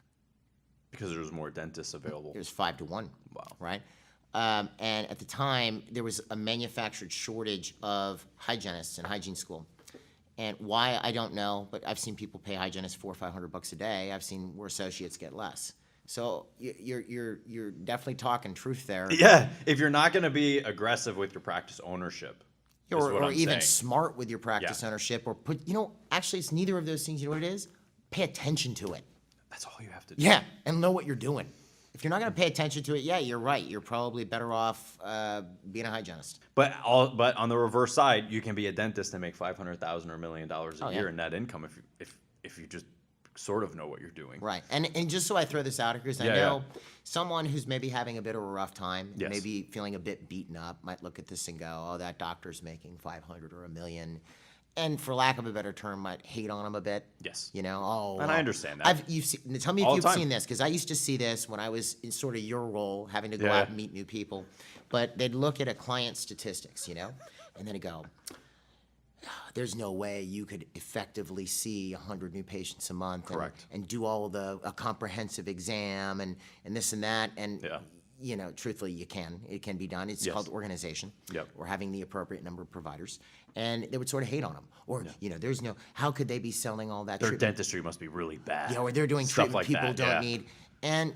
Because there's more dentists available. It was 5 to 1. Wow. Right? And at the time, there was a manufactured shortage of hygienists in hygiene school. And why, I don't know, but I've seen people pay hygienists $400 or $500 a day. I've seen where associates get less. So you're definitely talking truth there. Yeah. If you're not going to be aggressive with your practice ownership, is what Or I'm even saying. smart with your practice Yeah. ownership, or actually it's neither of those things. You know what it is? Pay attention to it. That's all you have to do. Yeah, and know what you're doing. If you're not going to pay attention to it, yeah, you're right. You're probably better off being a hygienist. But on the reverse side, you can be a dentist and make $500,000 or $1 million a year yeah. in net income if you just sort of know what you're doing. Right, and just so I throw this out here, because I Yeah, know someone who's maybe having a bit of a rough time, Yes. maybe feeling a bit beaten up, might look at this and go, "Oh, that doctor's making 500 or $1 million," and for lack of a better term, might hate on him a bit. Yes. And I understand that. Tell me if All the you've time. seen this, because I used to see this when I was in sort of your role, having to go Yeah. out and meet new people. But they'd look at a client's statistics, and then they'd go, "There's no way you could effectively see 100 new patients a month, Correct. and do all a comprehensive exam and this and that." And Yeah. truthfully, you can. It can be done. It's Yes. called organization, Yep. or having the appropriate number of providers. And they would sort of hate on them, or there's no, how could they be selling all that Their treatment? dentistry must be really bad. Or they're doing Stuff treatment like people that, don't yeah. need. And,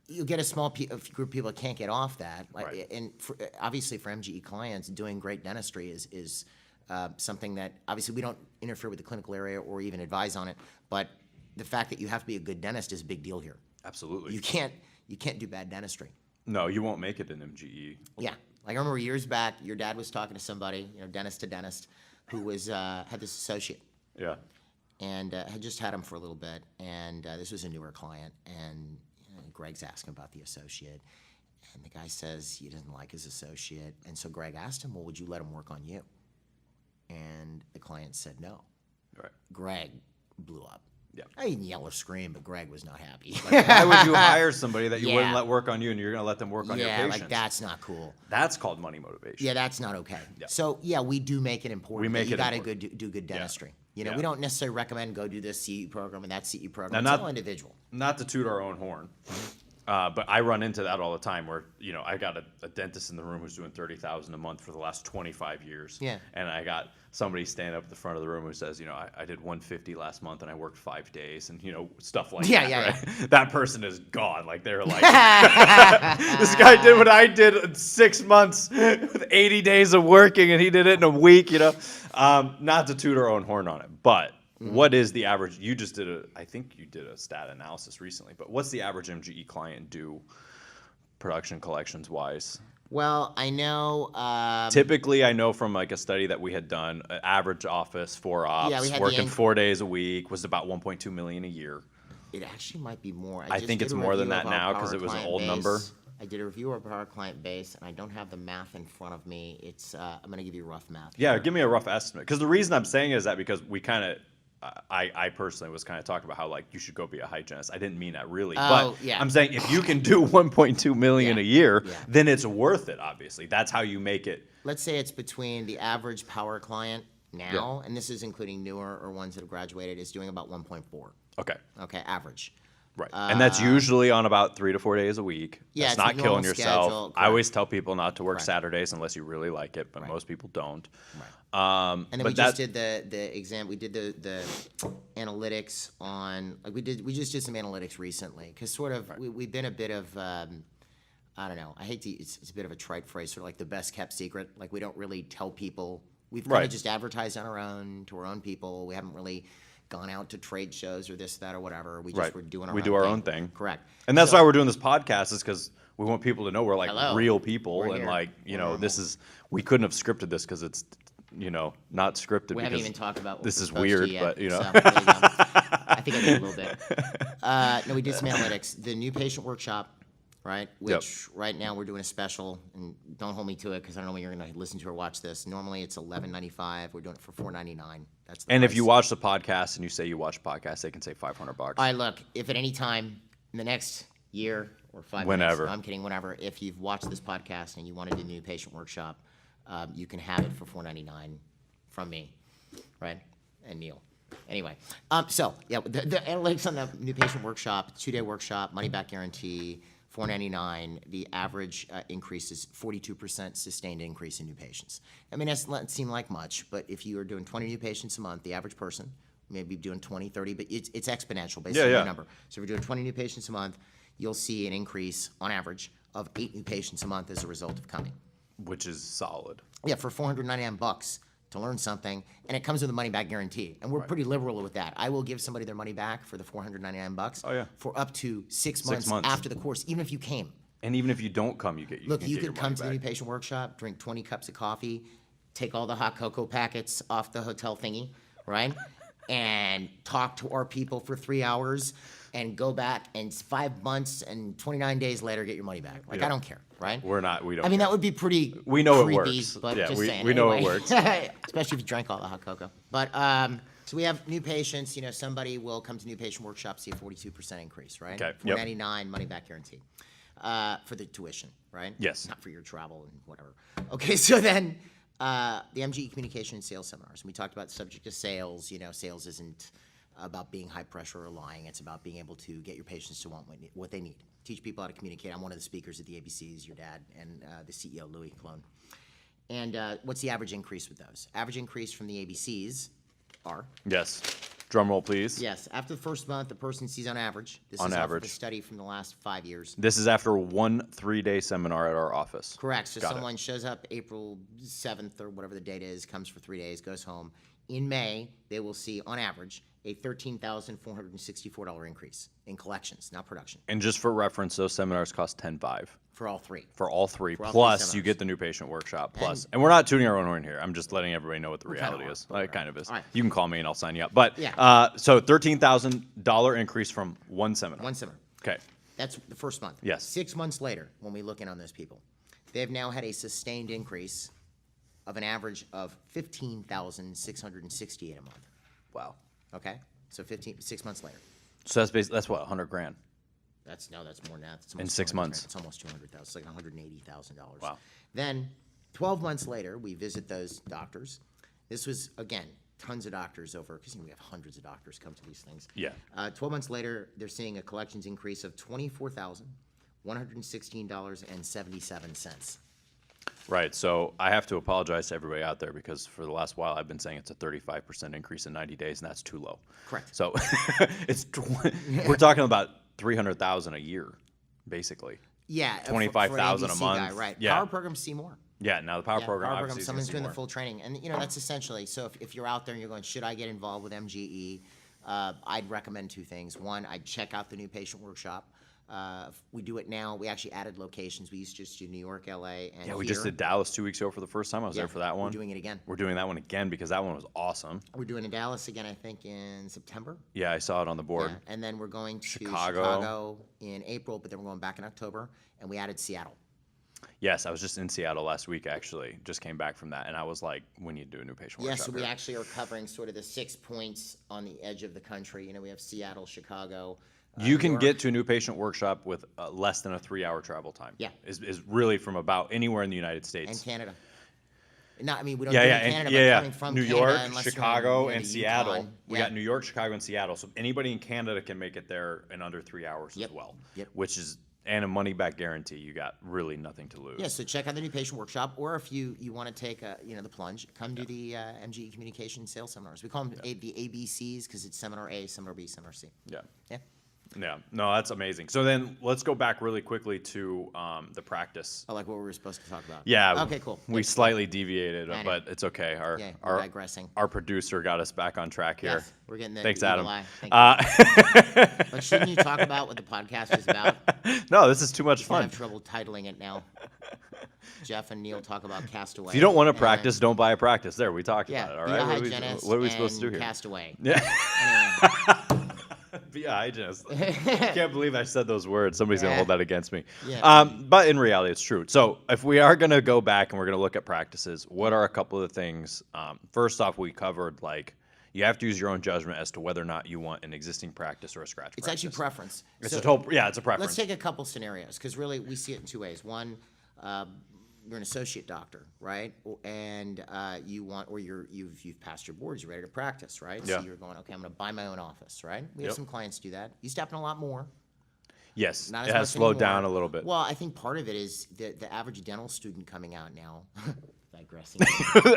you get a small group of people that can't get off that. Right. And obviously for MGE clients, doing great dentistry is something that, obviously we don't interfere with the clinical area or even advise on it, but the fact that you have to be a good dentist is a big deal here. Absolutely. You can't do bad dentistry. No, you won't make it in MGE. Yeah. Like I remember years back, your dad was talking to somebody, dentist to dentist, who was had this associate. Yeah. And had just had him for a little bit, and this was a newer client, and Greg's asking about the associate, and the guy says he doesn't like his associate, and so Greg asked him, "Well, would you let him work on you?" And the client said no. Right. Greg blew up. Yeah. I didn't yell or scream, but Greg was not happy. Like, why would you hire somebody that you Yeah. wouldn't let work on you, and you're going to let them work on your Yeah, patients? like that's not cool. That's called money motivation. Yeah, that's not okay. Yeah. So yeah, we do make it important. We make that you it got to important. do good dentistry. You know, Yeah. we don't necessarily recommend go do this CE program and that CE program. Now, It's all individual. Not to toot our own horn, but I run into that all the time where, I got a dentist in the room who's doing $30,000 a month for the last 25 years. Yeah. And I got somebody stand up at the front of the room who says, I did 150 last month and I worked 5 days and, stuff like that. Yeah. Right? That person is gone. Like, they're like, this guy did what I did in 6 months with 80 days of working, and he did it in a week, Not to toot our own horn on it, but what is the average? You just I think you did a stat analysis recently, but what's the average MGE client do production collections wise? Well, I know. Typically, I know from like a study that we had done, an average office, 4 ops, Yeah, we had working 4 days a week, was about 1.2 million a year. It actually might be more. I think it's more than that now because it was an old number. I did a review of our client base, and I don't have the math in front of me. It's I'm going to give you rough math. Yeah, give me a rough estimate. Because the reason I'm saying is that because we kind of, I personally was kind of talking about how like you should go be a hygienist. I didn't mean that really, but yeah. I'm saying if you can do 1.2 million Yeah. a year, Yeah. then it's worth it. Obviously, that's how you make it. Let's say it's between the average power client now, and this is including newer or ones that have graduated, is doing about 1.4. Okay, Okay, average. right, and that's usually on about 3 to 4 days a week. Yeah, That's it's a not killing normal yourself. schedule, I always tell people not to work Correct. Saturdays unless you really like it, but Right. most people don't. Right. And And then we just did the exam. We did the analytics on like we just did some analytics recently because sort of we've been a bit of I don't know. I hate to. It's a bit of a trite phrase, sort of like the best kept secret. Like we don't really tell people. We've kind Right. of just advertised on our own to our own people. We haven't really gone out to trade shows or this, that, or whatever. We just Right. were doing our We own do our thing. own thing. Correct. And that's So- why we're doing this podcast, is because we want people to know we're like Hello. real people, We're and here. like We're normal. this is, we couldn't have scripted this because it's not scripted. We haven't because even talked about what this we're is supposed weird, to yet, but so there you go. I think I did a little bit. No, we did some analytics. The new patient workshop, right? Which right now we're doing a special, and don't hold me to it because I don't know when you're going to listen to or watch this. Normally it's $11.95. We're doing it for $4.99. That's the And if price. you watch the podcast and you say you watch podcasts, they can say $500. All right, look, if at any time in the next year or 5 Whenever. minutes, I'm kidding, whenever, if you've watched this podcast and you want to do the new patient workshop, you can have it for $4.99 from me, right? And Neil. Anyway, so yeah, the analytics on the new patient workshop, 2-day workshop, money back guarantee, $4.99. The average increase is 42% sustained increase in new patients. I mean, that doesn't seem like much, but if you are doing 20 new patients a month, the average person may be doing 20, 30, but it's exponential based on your number. So if you're doing 20 new patients a month, you'll see an increase on average of 8 new patients a month as a result of coming. Which is solid. Yeah, for $499 to learn something, and it comes with a money back guarantee. And we're pretty liberal with that. I will give somebody their money back for the $499 Oh, yeah. for up to 6 months, months. after the course, even if you came. And even if you don't come, you Look, can you get your could come money to the new back. patient workshop, drink 20 cups of coffee, take all the hot cocoa packets off the hotel thingy, right? And talk to our people for 3 hours and go back and 5 months and 29 days later get your money back. Like, I don't care, right? We don't. I mean, that would be pretty We know it creepy, works. but Yeah, just saying. we know it anyway. works. Especially if you drank all the hot cocoa. But, so we have new patients, somebody will come to new patient workshop, see a 42% increase, right? Okay, yep. $499 money back guarantee. For the tuition, right? Yes. Not for your travel and whatever. Okay, so then the MGE communication and sales seminars. And we talked about the subject of sales. Sales isn't about being high pressure or lying. It's about being able to get your patients to want what they need. Teach people how to communicate. I'm one of the speakers at the ABCs, your dad, and the CEO, Louis Clone. And what's the average increase with those? Average increase from the ABCs are? Yes. Drum roll, please. Yes, after the first month, the person sees on average. This On is off of average. a study from the last 5 years. This is after one 3-day seminar at our office. Correct. So Got it. someone shows up April 7th or whatever the date is, comes for 3 days, goes home. In May, they will see, on average, a $13,464 increase in collections, not production, And just for reference, those seminars cost $10,500 for all three. for all three. all three Plus, you seminars. get the new patient workshop. Plus, and we're not tooting our own horn here. I'm just letting everybody know what the kinda reality are, is. but It kind of is. All right. You can call me and I'll sign you up. But Yeah. so $13,000 increase from one seminar. One seminar. Okay. That's the first month. Yes. 6 months later, when we look in on those people, they've now had a sustained increase of an average of $15,668 a month. Wow. Okay, so 6 months later. So that's what, $100,000 That's more than that. It's in almost 6 months. It's almost $200,000. It's like $180,000. Wow. Then 12 months later, we visit those doctors. This was, again, tons of doctors over, because we have hundreds of doctors come to these things. Yeah. 12 months later, they're seeing a collections increase of $24,116.77. Right. So I have to apologize to everybody out there because for the last while I've been saying it's a 35% increase in 90 days, and that's too low. Correct. So we're talking about 300,000 a year, basically. Yeah. 25,000 a month. Guy, right. Yeah. Power programs see more. Yeah. Now the power program, Power obviously, program, someone's doing the more. full training. And, that's essentially, so if you're out there and you're going, should I get involved with MGE? I'd recommend two things. One, I'd check out the new patient workshop. We do it now. We actually added locations. We used to just do New York, LA, and Yeah, we here. just did Dallas 2 weeks ago for the first time. I was there for that one. We're doing it again. We're doing that one again because that one was awesome. We're doing in Dallas again, I think, in September. Yeah, I saw it on the board. Yeah. And then we're going to Chicago. Chicago in April, but then we're going back in October, and we added Seattle. Yes, I was just in Seattle last week, actually. Just came back from that, and I was like, we need to do a new patient workshop. Yeah, so we here. actually are covering sort of the 6 points on the edge of the country. We have Seattle, Chicago. You can New York. get to a new patient workshop with less than a 3-hour travel time. Yeah. Is really from about anywhere in the United And States. Canada. No, I mean, we don't Yeah, do yeah, it in Canada, and, but yeah, coming from New Canada, York, unless you're Chicago, in, and the Seattle. Yukon. We Yeah. got New York, Chicago, and Seattle. So anybody in Canada can make it there in under 3 hours Yep. as well. Yep. Which is, and a money back guarantee. You got really nothing to lose. Yeah, so check out the new patient workshop, or if you want to take the plunge, come to the MGE Communication Sales Seminars. We call them the ABCs because it's Seminar A, Seminar B, Seminar C. Yeah. Yeah. Yeah. No, that's amazing. So then let's go back really quickly to the practice. Oh, like what we were supposed to talk about. Yeah. Okay, cool. We Good. slightly deviated, I know. but it's okay. We're digressing. Our producer got us back on track here. Yes, we're getting the Thanks, evil Adam. eye. Thank you. But shouldn't you talk about what the podcast is about? No, this is too much I fun. have trouble titling it now. Jeff and Neil talk about Castaway. If you don't want to and- practice, don't buy a practice. There, we talked Yeah, about it. All be right. a What hygienist are we supposed to do and here? Castaway. Yeah. Anyway. Be a hygienist. I can't believe I said those words. Somebody's going to Yeah. hold that against me. Yeah. But in reality, it's true. So if we are going to go back and we're going to look at practices, what are a couple of the things? First off, we covered you have to use your own judgment as to whether or not you want an existing practice or a scratch It's practice. actually preference. It's So a total, yeah, it's a preference. let's take a couple scenarios because really we see it in two ways. One, you're an associate doctor, right? And you've passed your boards, you're ready to practice, right? Yeah. So you're going, okay, I'm going to buy my own office, right? We have Yep. some clients do that. Used to happen a lot more. Yes, Not it as has much slowed anymore. down a little bit. Well, I think part of it is the average dental student coming out now. Digressing.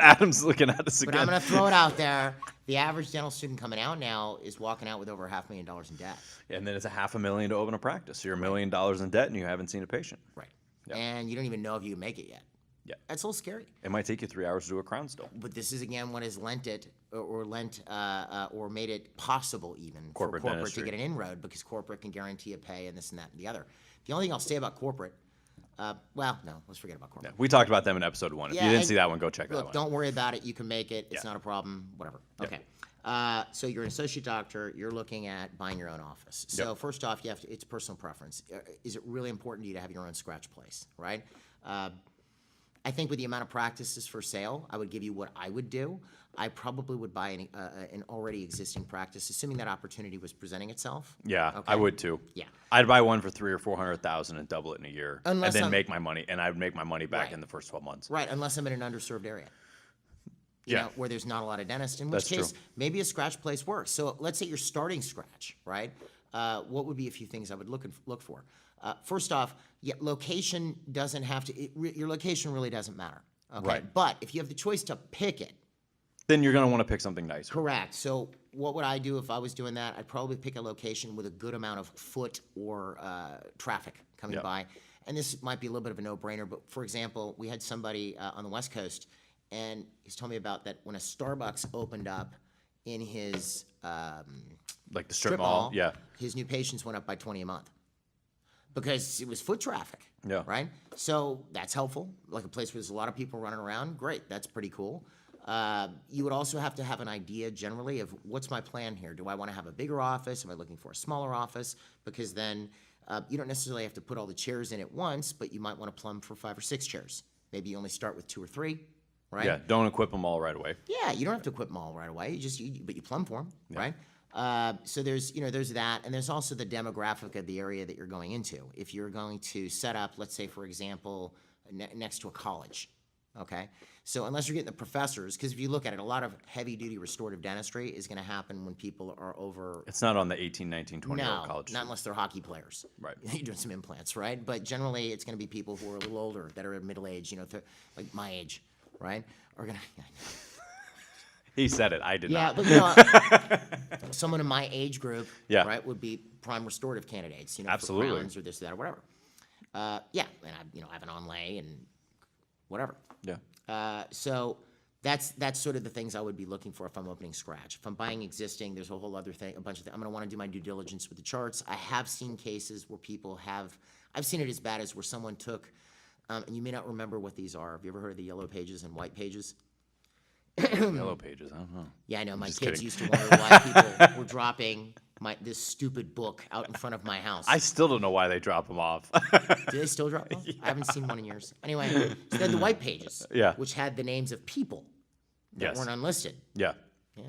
Adam's looking at us But again. I'm going to throw it out there. The average dental student coming out now is walking out with over $500,000 in debt. And then it's $500,000 to open a practice. So you're $1 million in debt and you haven't seen a patient. Right. Yeah. And you don't even know if you can make it yet. Yeah. That's a little scary. It might take you 3 hours to do a crown still. But this is again what has lent it or made it possible even Corporate for corporate dentistry. to get an inroad because corporate can guarantee a pay and this and that and the other. The only thing I'll say about corporate, well, no, let's forget about corporate. Yeah, we talked about them in episode 1. If Yeah, you didn't and see that one, go check that Look, one. don't worry about it. You can make it. It's Yeah. not a problem. Whatever. Yep. Okay. So you're an associate doctor. You're looking at buying your own office. So Yep. first off, it's personal preference. Is it really important to you to have your own scratch place, right? I think with the amount of practices for sale, I would give you what I would do. I probably would buy an already existing practice, assuming that opportunity was presenting itself. Yeah, Okay. I would too. Yeah. I'd buy one for $300,000 or $400,000 and double it in a year, Unless and then I'm- make my money. And I'd make my money back Right. in the first 12 months. Right, unless I'm in an underserved area. Yeah. Where there's not a lot of dentists, in which That's case true. maybe a scratch place works. So let's say you're starting scratch, right? What would be a few things I would look for? First off, location doesn't have to. Your location really doesn't matter. Okay, Right. but if you have the choice to pick it, Then you're going to want to pick something nicer. correct. So what would I do if I was doing that? I'd probably pick a location with a good amount of foot or traffic coming Yeah. by. And this might be a little bit of a no-brainer, but for example, we had somebody on the West Coast, and he's told me about that when a Starbucks opened up in his Like the strip mall. Yeah. his new patients went up by 20 a month because it was foot traffic. Yeah. Right? So that's helpful. Like a place where there's a lot of people running around, great. That's pretty cool. You would also have to have an idea generally of what's my plan here. Do I want to have a bigger office? Am I looking for a smaller office? Because then you don't necessarily have to put all the chairs in at once, but you might want to plumb for 5 or 6 chairs. Maybe you only start with 2 or 3. right? Yeah, don't equip them all right away. Yeah, you don't have to equip them all right away. But you plumb for them, right? So there's that, and there's also the demographic of the area that you're going into. If you're going to set up, let's say, for example, next to a college, okay? So unless you're getting the professors, because if you look at it, a lot of heavy-duty restorative dentistry is going to happen when people are over. It's not on the 18, 19, 20-year-old college. Not unless they're hockey players. Right. You're doing some implants, right? But generally, it's going to be people who are a little older, that are middle age, like my age, right? Are going to. He said it. I did not. But someone in my age group, right, would be prime restorative candidates. Absolutely. For crowns or this or that or whatever. And I have an onlay and whatever. Yeah. So that's sort of the things I would be looking for if I'm opening scratch. If I'm buying existing, there's a whole other thing, a bunch of things. I'm going to want to do my due diligence with the charts. I have seen cases where I've seen it as bad as where someone took, and you may not remember what these are. Have you ever heard of the yellow pages and white pages? Yellow pages, I don't know. Yeah, I know. My just kids kidding. used to wonder why people were dropping this stupid book out in front of my house. I still don't know why they drop them off. Do they still drop them? Yeah. I haven't seen one in years. Anyway, so they had the white pages, which had the names of people that weren't unlisted. Yeah. Yeah.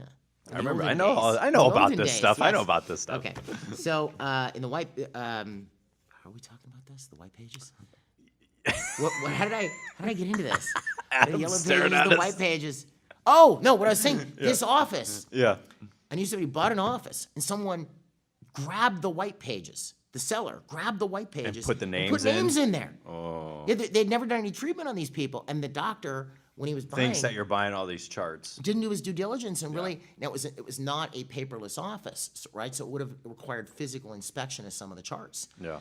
I remember. I know about this stuff. Yes. I know about this stuff. Okay. So in the white, are we talking about this? The white pages? How did I get into this? The yellow pages, the white pages. Oh, no, what I was saying, his office. Yeah. And you said he bought an office, and someone grabbed the white pages. The seller grabbed the white pages. And put the names put names in there. Oh. Yeah, they'd never done any treatment on these people. And the doctor, when he was buying, Thinks that you're buying all these charts. didn't do his due diligence and really, now it was not a paperless office, right? So it would have required physical inspection of some of the charts. Yeah.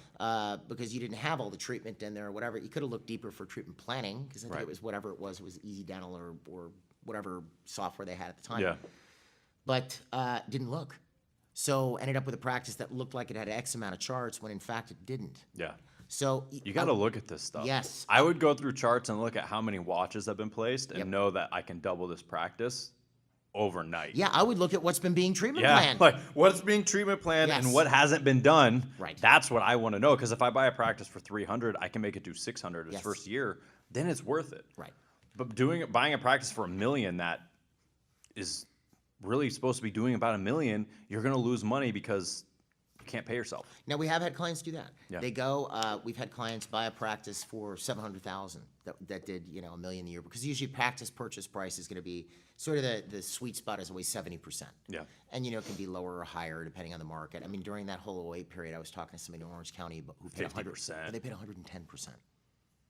Because you didn't have all the treatment in there or whatever. You could have looked deeper for treatment planning, because I think it was whatever it was Easy Dental or whatever software they had at the time. Yeah. But didn't look. So ended up with a practice that looked like it had X amount of charts when in fact it didn't. Yeah. So you got to look at this stuff. Yes. I would go through charts and look at how many watches have been placed and know that I can double this practice overnight. Yeah, I would look at what's been being treatment planned. Like what's being treatment planned and what hasn't been done. Right. That's what I want to know, because if I buy a practice for 300, I can make it do 600 its first year. Then it's worth it. Right. But buying a practice for $1 million that is really supposed to be doing about $1 million, you're going to lose money because you can't pay yourself. Now we have had clients do that. Yeah. They go. We've had clients buy a practice for $700,000 that did $1 million a year, because usually practice purchase price is going to be sort of the sweet spot is always 70%. Yeah. And it can be lower or higher depending on the market. I mean, during that whole 08 period, I was talking to somebody in Orange County who paid 50%. They paid 110%.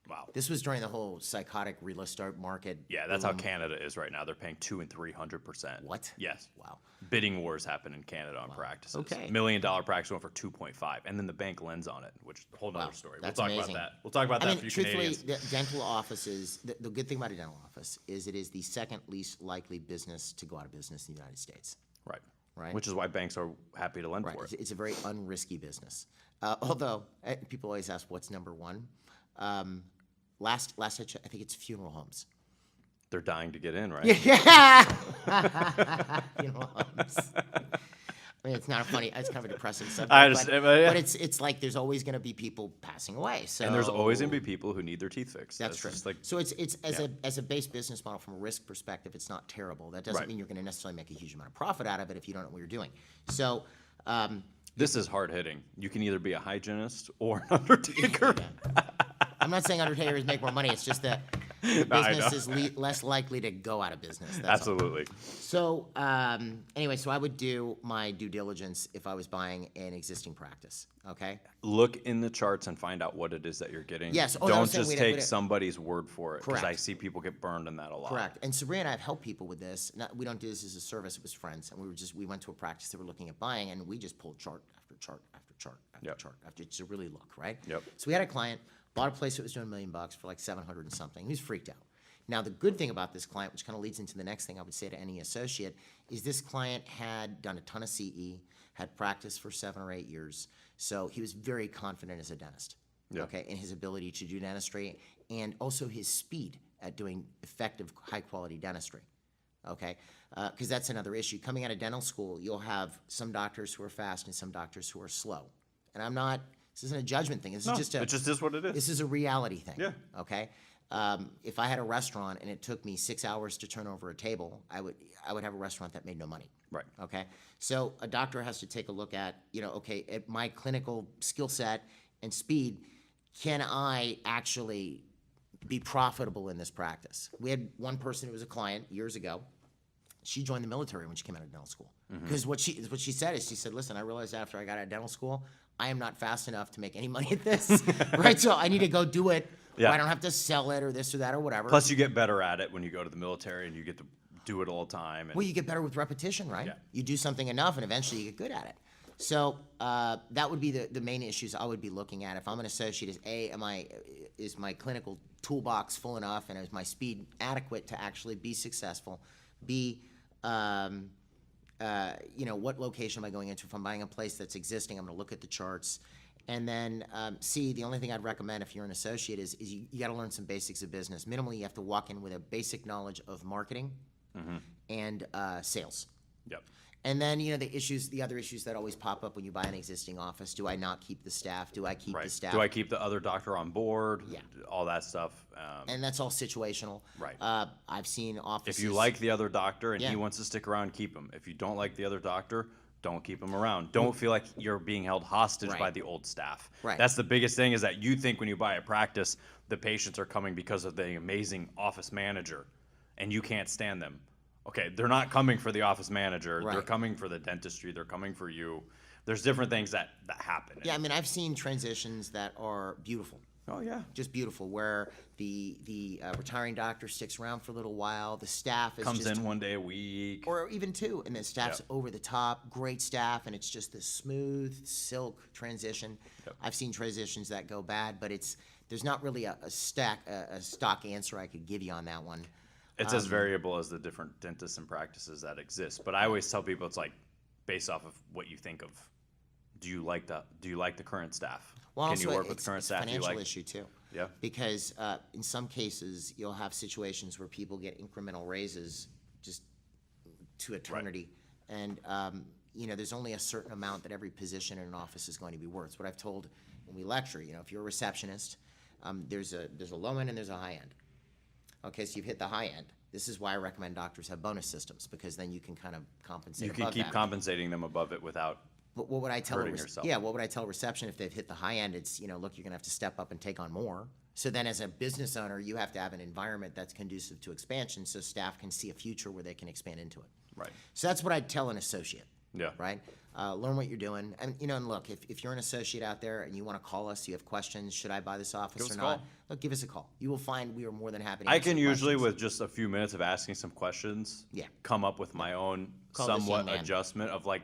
Wow. This was during the whole psychotic real estate market. Yeah, that's how Canada is right now. They're paying 200% and 300%. What? Yes. Wow. Bidding wars happen in Canada on practices. Okay. $1 million practice went for 2.5, and then the bank lends on it, which is a whole other story. That's we'll talk amazing. about that. We'll talk about that for you truthfully, Canadians. the dental offices, the good thing about a dental office is it is the second least likely business to go out of business in the United States. Right. Right. Which is why banks are happy to lend Right. for it. It's a very unrisky business. Although people always ask what's number one. Last I checked, I think it's funeral homes. They're dying to get in, right? Yeah. Funeral homes. I mean, it's not funny. It's kind of a depressing subject. I understand, but it's like there's always going to be people passing away. So And there's always going to be people who need their teeth fixed. That's true. Just like, So it's as a base business model from a risk perspective, it's not terrible. That doesn't mean you're going to necessarily make a huge amount of profit out of it if you don't know what you're doing. So. this is hard hitting. You can either be a hygienist or an undertaker. I'm not saying undertakers make more money. It's just that the business is less likely to go out of business. That's Absolutely. all. So anyway, so I would do my due diligence if I was buying an existing practice. Okay. Look in the charts and find out what it is that you're getting. Yes. Don't just take somebody's word for it, because Correct. I see people get burned in that a lot. Correct. And Sabrina and I have helped people with this. We don't do this as a service. It was friends, and we went to a practice that were looking at buying, and we just pulled chart after chart after chart after chart after to really look, right? Yep. So we had a client bought a place that was doing $1 million for like 700 and something. He was freaked out. Now the good thing about this client, which kind of leads into the next thing I would say to any associate, is this client had done a ton of CE, had practiced for 7 or 8 years, so he was very confident as a dentist. Yeah. Okay, in his ability to do dentistry, and also his speed at doing effective, high-quality dentistry. Okay, because that's another issue. Coming out of dental school, you'll have some doctors who are fast and some doctors who are slow. And this isn't a judgment thing. This is just it just is what it is. This is a reality thing. Yeah. Okay. If I had a restaurant and it took me 6 hours to turn over a table, I would have a restaurant that made no money. Right. Okay. So a doctor has to take a look at, okay, at my clinical skill set and speed, can I actually be profitable in this practice? We had one person who was a client years ago. She joined the military when she came out of dental school. Because what she said is, she said, listen, I realized after I got out of dental school, I am not fast enough to make any money at this, right? So I need to go do it. Yeah. Or I don't have to sell it or this or that or whatever. Plus, you get better at it when you go to the military and you get to do it all the time. And well, you get better with repetition, right? Yeah. You do something enough and eventually you get good at it. So that would be the main issues I would be looking at. If I'm an associate, is my clinical toolbox full enough and is my speed adequate to actually be successful? B, what location am I going into? If I'm buying a place that's existing, I'm going to look at the charts. And then C, the only thing I'd recommend if you're an associate is you got to learn some basics of business. Minimally, you have to walk in with a basic knowledge of marketing and sales. Yep. And then, the other issues that always pop up when you buy an existing office. Do I not keep the staff? Do I keep the staff? Do I keep the other doctor on board? Yeah. All that stuff. And that's all situational. Right. I've seen offices. If you like the other doctor and Yeah. he wants to stick around, keep him. If you don't like the other doctor, don't keep him around. Don't feel like you're being held hostage Right. by the old staff. Right. That's the biggest thing, is that you think when you buy a practice, the patients are coming because of the amazing office manager, and you can't stand them. Okay, they're not coming for the office manager. They're Right. coming for the dentistry. They're coming for you. There's different things that happen. Yeah, I mean, I've seen transitions that are beautiful. Oh, yeah. Just beautiful, where the retiring doctor sticks around for a little while, the staff is Comes just in one day a week. or even two, and the staff's Yep. over the top, great staff, and it's just this smooth silk transition. Yep. I've seen transitions that go bad, but there's not really a stock answer I could give you on that one. It's as variable as the different dentists and practices that exist. But I always tell people it's like based off of what you think of. Do you like the current staff? Well, Can you also, work with the current it's staff? a Do you financial like? issue too. Yeah. Because in some cases, you'll have situations where people get incremental raises just to eternity. And, there's only a certain amount that every position in an office is going to be worth. It's what I've told when we lecture. If you're a receptionist, there's a low end and there's a high end. Okay, so you've hit the high end. This is why I recommend doctors have bonus systems, because then you can kind of compensate You can above keep that. compensating them above it without. But what would I tell hurting yourself. what would I tell a reception if they've hit the high end? It's, look, you're gonna have to step up and take on more. So then as a business owner, you have to have an environment that's conducive to expansion so staff can see a future where they can expand into it. Right. So that's what I'd tell an associate. Yeah. Right? Learn what you're doing. And, and look, if you're an associate out there and you want to call us, you have questions, should I buy this office Give us or a not? call. Look, give us a call. You will find we are more than happy to I answer can usually, questions. with just a few minutes of asking some questions, Yeah. come up with my own Call this young somewhat man. adjustment of like,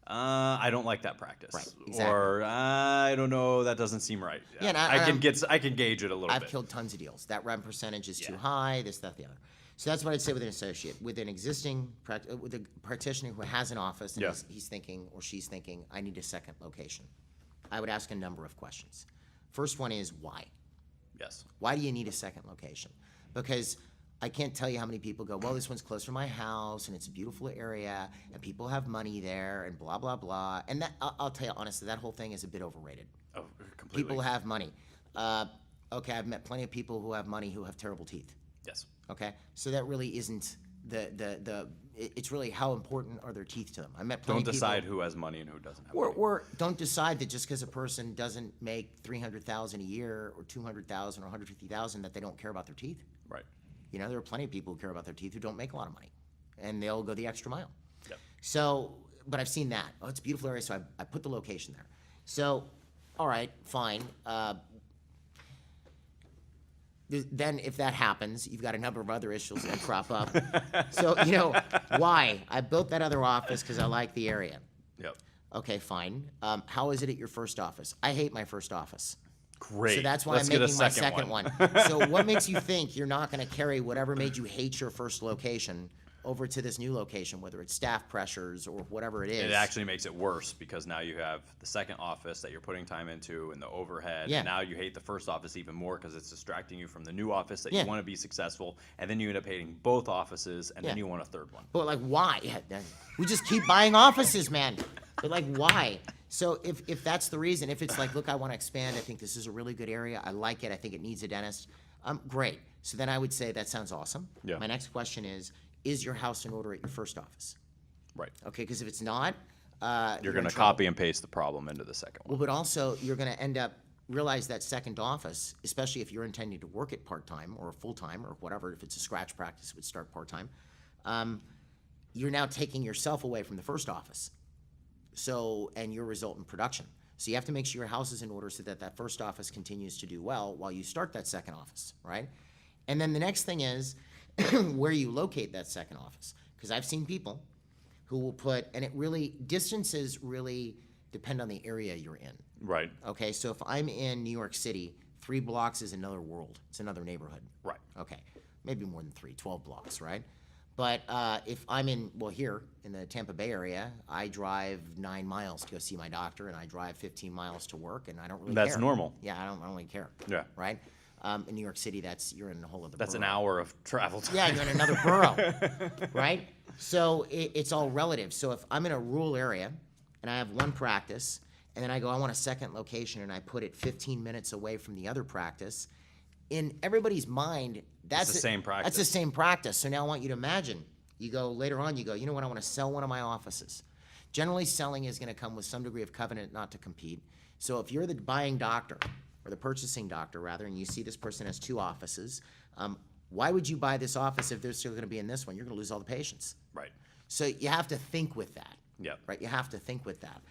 I don't like that practice. Right, exactly. Or I don't know, that doesn't seem right. Yeah, and I can gauge it a little I've bit. killed tons of deals. That rent percentage is too Yeah. high, this, that, the other. So that's what I'd say with an associate. With an existing, with a practitioner who has an office and Yeah. he's thinking or she's thinking, I need a second location. I would ask a number of questions. First one is why? Yes. Why do you need a second location? Because I can't tell you how many people go, well, this one's close to my house and it's a beautiful area and people have money there and blah, blah, blah. And that, I'll tell you honestly, that whole thing is a bit overrated. Oh, completely. People have money. Okay, I've met plenty of people who have money who have terrible teeth. Yes. Okay, so that really isn't it's really how important are their teeth to them. I met plenty Don't of decide people, who has money and who doesn't have money. or don't decide that just because a person doesn't make $300,000 a year or $200,000 or $150,000 that they don't care about their teeth. Right. There are plenty of people who care about their teeth who don't make a lot of money, and they'll go the extra mile. Yep. So, but I've seen that. Oh, it's a beautiful area, so I put the location there. So, all right, fine. Then if that happens, you've got a number of other issues that crop up. So, why? I built that other office because I like the area. Yep. Okay, fine. How is it at your first office? I hate my first office. Great. So that's why Let's I'm get a making my second one. So what makes you think you're not going to carry whatever made you hate your first location over to this new location, whether it's staff pressures or whatever it is? It actually makes it worse because now you have the second office that you're putting time into and the overhead. Yeah. And now you hate the first office even more because it's distracting you from the new office that Yeah. you want to be successful. And then you end up hating both offices, and then Yeah. you want a third one. But like, why? Yeah, we just keep buying offices, man. But like, why? So if that's the reason, if it's like, look, I want to expand. I think this is a really good area. I like it. I think it needs a dentist. Great. So then I would say that sounds awesome. Yeah. My next question is your house in order at your first office? Right. Okay, because if it's not, You're going to copy and paste the problem into the second one. well, but also you're going to end up realize that second office, especially if you're intending to work it part-time or full-time or whatever, if it's a scratch practice, it would start part-time. You're now taking yourself away from the first office. So, and your result in production. So you have to make sure your house is in order so that that first office continues to do well while you start that second office, right? And then the next thing is where you locate that second office. Because I've seen people who will put, and it really, distances really depend on the area you're in. Right. Okay, so if I'm in New York City, 3 blocks is another world. It's another neighborhood. Right. Okay, maybe more than 3, 12 blocks, right? But if I'm in, well, here in the Tampa Bay area, I drive 9 miles to go see my doctor, and I drive 15 miles to work, and I don't really care. That's normal. Yeah, I don't really care. Yeah. Right? In New York City, you're in a whole other That's borough. an hour of travel time. Yeah, you're in another borough, right? So it's all relative. So if I'm in a rural area and I have one practice, and then I go, I want a second location, and I put it 15 minutes away from the other practice, in everybody's mind, that's the same practice. That's the same practice. So now I want you to imagine, you go later on, you know what, I want to sell one of my offices. Generally, selling is going to come with some degree of covenant not to compete. So if you're the buying doctor, or the purchasing doctor rather, and you see this person has 2 offices, why would you buy this office if they're still going to be in this one? You're going to lose all the patients. Right. So you have to think with that. Yeah. Right. You have to think with that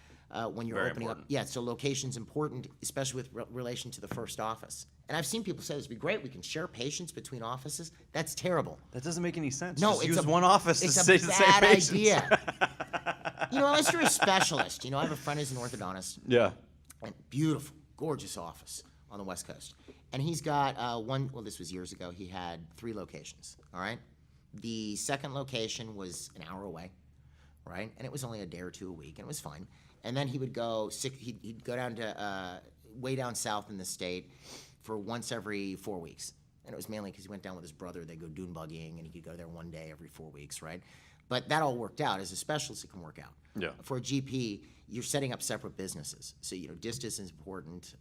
when you're Very opening important. up. Yeah. So location's important, especially with relation to the first office. And I've seen people say this would be great. We can share patients between offices. That's terrible. That doesn't make any sense. No, Just it's use a, one office it's to a say the same bad patients. idea. Unless you're a specialist. I have a friend who's an orthodontist. Yeah. And beautiful, gorgeous office on the West Coast. And he's got well, this was years ago, he had 3 locations, all right? The second location was an hour away, right? And it was only a day or 2 a week, and it was fine. And then he would go, he'd go down to way down south in the state for once every 4 weeks. And it was mainly because he went down with his brother. They'd go dune buggying, and he could go there one day every 4 weeks, right? But that all worked out. As a specialist, it can work out. Yeah. For a GP, you're setting up separate businesses. So, distance is important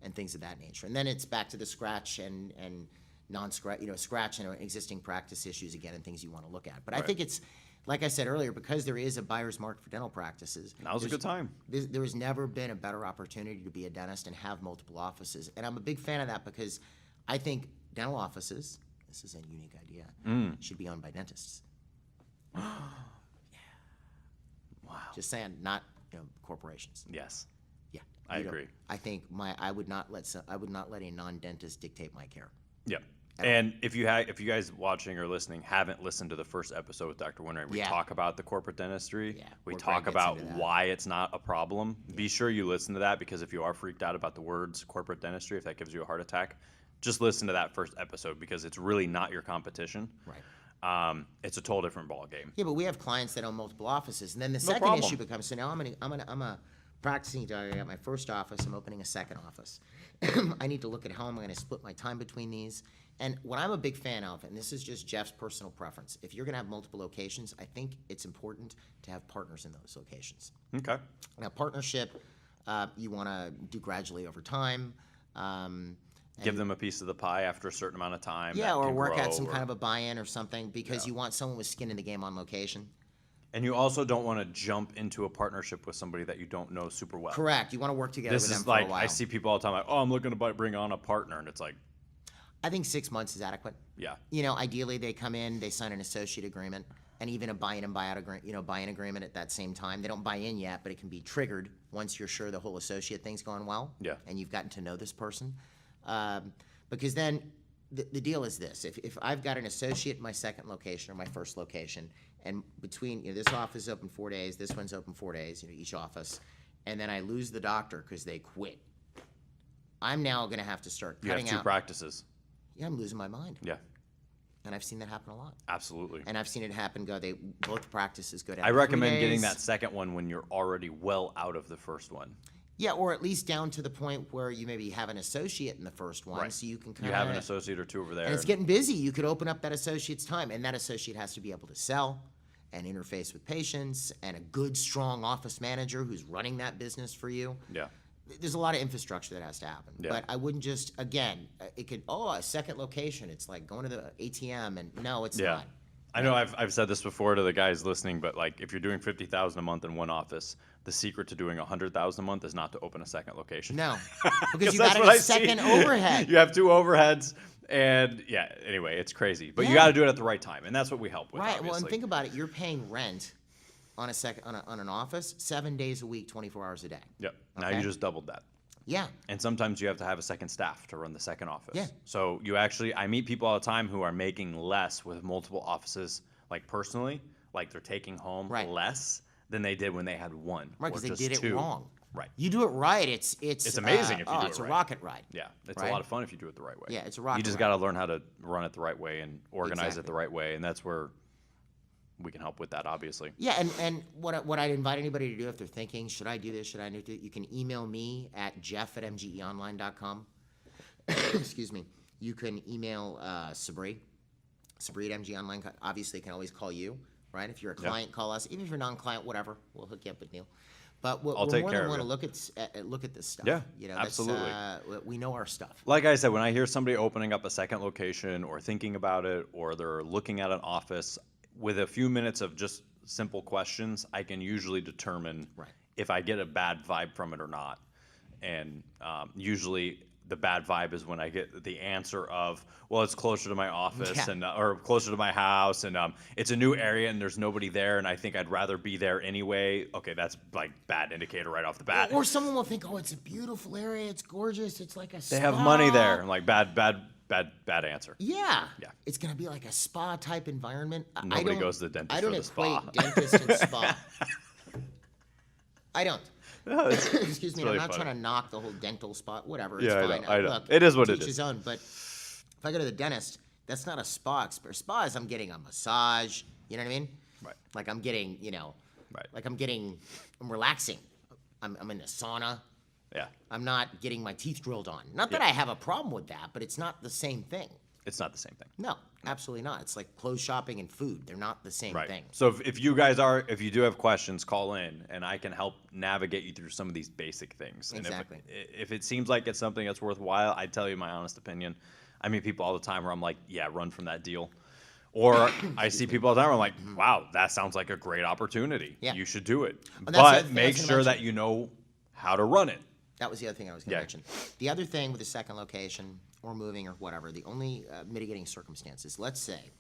and things of that nature. And then it's back to the scratch and non-scratch, scratch and existing practice issues again and things you want to look at. But I think it's, like I said earlier, because there is a buyer's market for dental practices. Now's a good time. There has never been a better opportunity to be a dentist and have multiple offices. And I'm a big fan of that because I think dental offices, this is a unique idea, should be owned by dentists. Yeah. Wow. Just saying, not corporations. Yes. Yeah, I agree. I think I would not let a non-dentist dictate my care. Yeah. And if you guys watching or listening haven't listened to the first episode with Dr. Winter, we talk about the corporate dentistry. Yeah, we where talk Greg gets about into that. why it's not a problem. Be sure you listen to that, because if you are freaked out about the words corporate dentistry, if that gives you a heart attack, just listen to that first episode, because it's really not your competition. Right. It's a total different ball game. Yeah, but we have clients that own multiple offices, and then the second problem. issue becomes, so now I'm a practicing doctor. I got my first office. I'm opening a second office. I need to look at how I'm going to split my time between these. And what I'm a big fan of, and this is just Jeff's personal preference, if you're going to have multiple locations, I think it's important to have partners in those locations. Okay. Now, partnership, you want to do gradually over time. Give them a piece of the pie after a certain amount of time. Yeah, that or can work grow, out some kind of a buy-in or something, because you want someone with skin in the game on location. And you also don't want to jump into a partnership with somebody that you don't know super well. Correct. You want to work together This with them is for like, a while. I see people all the time like, oh, I'm looking to bring on a partner. And it's like, I think 6 months is adequate. yeah. Ideally they come in, they sign an associate agreement, and even a buy-in and buy-out agreement, buy-in agreement at that same time. They don't buy in yet, but it can be triggered once you're sure the whole associate thing's going well. Yeah. And you've gotten to know this person. Because then the deal is this: if I've got an associate in my second location or my first location, and between this office is open 4 days, this one's open 4 days, each office, and then I lose the doctor because they quit, I'm now going to have to start You have cutting two out. practices. Yeah, I'm losing my mind. Yeah, And I've seen that happen a lot. absolutely. And I've seen it happen. Both practices go down. I to 3 recommend getting days. that second one when you're already well out of the first one. Yeah, or at least down to the point where you maybe have an associate in the first one, Right. so you can kind You of have an associate or two over there. And it's getting busy. You could open up that associate's time, and that associate has to be able to sell and interface with patients, and a good, strong office manager who's running that business for you. Yeah. there's a lot of infrastructure that has to happen. Yeah. But I wouldn't just, again, it could, a second location. It's like going to the ATM, and no, it's not. I know I've said this before to the guys listening, but like if you're doing $50,000 a month in one office, the secret to doing $100,000 a month is not to open a second location. No, because you got a second overhead. You have two overheads, and anyway, it's crazy. But you got to do it at the right time, and that's what we help with. Right. Obviously. Well, and think about it. You're paying rent on an office 7 days a week, 24 hours a day. Yep. Now you just doubled that. Yeah. And sometimes you have to have a second staff to run the second office. Yeah. So I meet people all the time who are making less with multiple offices, like personally, like they're taking home less than they did when they had one. Right, because they did it wrong. Right. You do it right, it's amazing if you do it right. It's a rocket ride. Yeah, it's a lot of fun if you do it the right way. Yeah, it's a rocket ride. You just got to learn how to run it the right way and organize it the right way, and that's where we can help with that, obviously. Yeah, and what I'd invite anybody to do if they're thinking, should I do this, should I do it, you can email me at jeff@mgeonline.com. Excuse me. You can email Sabri at MGEonline. Obviously, can always call you, right? If you're a client, call us. Even if you're non-client, whatever, we'll hook you up with Neil. But we're more than want to look at this stuff. Yeah, you know, absolutely. We know our stuff. Like I said, when I hear somebody opening up a second location or thinking about it, or they're looking at an office, with a few minutes of just simple questions, I can usually determine if I get a bad vibe from it or not. And usually the bad vibe is when I get the answer of, well, it's closer to my office and or closer to my house, and it's a new area and there's nobody there, and I think I'd rather be there anyway. Okay, that's like bad indicator right off the bat. Or someone will think, oh, it's a beautiful area, it's gorgeous, it's like a spa. They have money there. Like bad answer. Yeah. It's going to be like a spa type environment. Nobody goes to the dentist for the spa. I don't equate dentist and spa. I don't. No, Excuse me. I'm not trying to knock the whole dental spot. Whatever. It's fine. I know. Look, it is what it each is. his own. But if I go to the dentist, that's not a spa. Spa is I'm getting a massage. You know what I mean? Right. Like I'm getting, like I'm relaxing. I'm in the sauna. Yeah. I'm not getting my teeth drilled on. Not that I have a problem with that, but it's not the same thing. It's not the same thing. No, absolutely not. It's like clothes shopping and food. They're not the same thing. So if you do have questions, call in, and I can help navigate you through some of these basic things. Exactly. And if it seems like it's something that's worthwhile, I'd tell you my honest opinion. I meet people all the time where I'm like, yeah, run from that deal. Or I see people all the time where I'm like, wow, that sounds like a great opportunity. Yeah. You should do it. But make sure that you know how to run it. That was the other thing I was going to mention. The other thing with the second location or moving or whatever, the only mitigating circumstances, let's say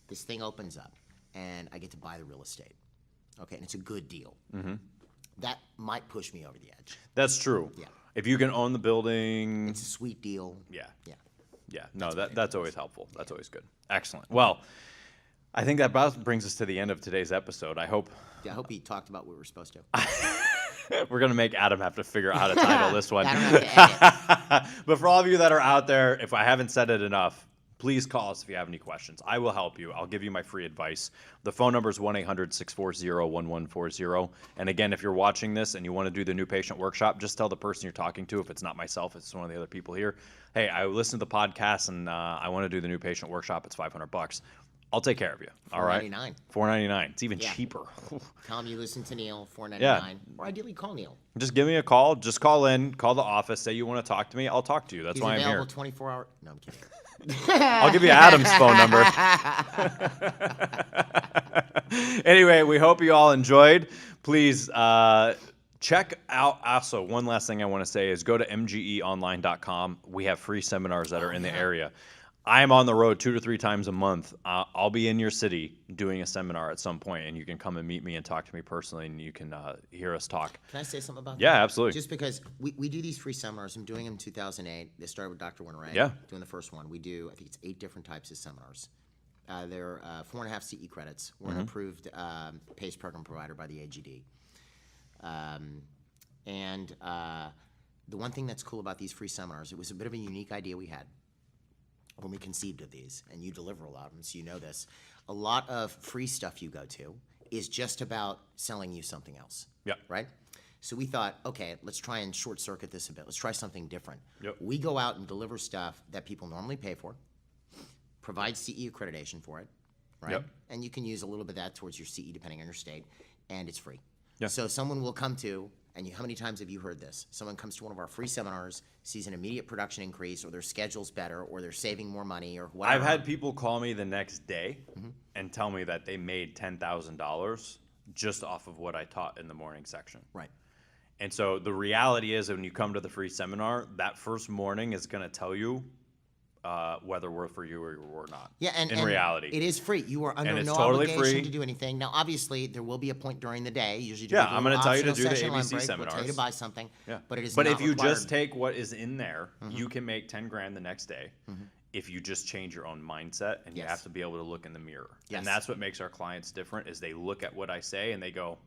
this thing opens up and I get to buy the real estate, okay, and it's a good deal. Mm-hmm. That might push me over the edge. That's true. Yeah. If you can own the building. It's a sweet deal. Yeah. Yeah. Yeah. No, that's always helpful. That's always good. Excellent. Well, I think that about brings us to the end of today's episode. I hope he talked about what we were supposed to. We're going to make Adam have to figure out how to title this one. Adam have to edit. But for all of you that are out there, if I haven't said it enough, please call us if you have any questions. I will help you. I'll give you my free advice. The phone number is 1-800-640-1140. And again, if you're watching this and you want to do the new patient workshop, just tell the person you're talking to, if it's not myself, it's one of the other people here, hey, I listened to the podcast and I want to do the new patient workshop. It's $500. I'll take care of you. All right. $499. It's even cheaper. Tell him you listen to Neil. $499. Yeah. Or ideally call Neil. Just give me a call. Just call in. Call the office. Say you want to talk to me. I'll talk to you. That's why I'm here. He's available 24 hours. No, I'm kidding. I'll give you Adam's phone number. Anyway, we hope you all enjoyed. Please check out. Also, one last thing I want to say is go to mgeonline.com. We have free seminars that are in the area. I am on the road 2 to 3 times a month. I'll be in your city doing a seminar at some point, and you can come and meet me and talk to me personally, and you can hear us talk. Can I say something about that? Yeah, absolutely. Just because we do these free seminars. I'm doing them in 2008. They started with Dr. Winteray. Yeah. Doing the first one. We do, I think it's 8 different types of seminars. They're 4.5 CE credits. We're an approved PACE program provider by the AGD. And the one thing that's cool about these free seminars, it was a bit of a unique idea we had when we conceived of these, and you deliver a lot of them, so you know this. A lot of free stuff you go to is just about selling you something else. Yeah. Right? So we thought, okay, let's try and short circuit this a bit. Let's try something different. Yep. We go out and deliver stuff that people normally pay for, provide CE accreditation for it, right? Yep. And you can use a little bit of that towards your CE depending on your state, and it's free. Yeah. So someone will come to and how many times have you heard this? Someone comes to one of our free seminars, sees an immediate production increase, or their schedule's better, or they're saving more money, or whatever. I've had people call me the next day and tell me that they made $10,000 just off of what I taught in the morning section. Right. And so the reality is, when you come to the free seminar, that first morning is going to tell you whether we're for you or not. Yeah, and in reality, it is free. You are under no totally obligation free to do anything. Now, obviously, there will be a point during the day. Usually, I'm going to tell you to do the session, ABC break, seminars. We'll tell you to buy something. Yeah. But it is. But not if you required. just take what is in there, you can make 10 grand the next day. If you just change your own mindset, and you have to be able to look in the mirror. Yes. And that's what makes our clients different, is they look at what I say and they go,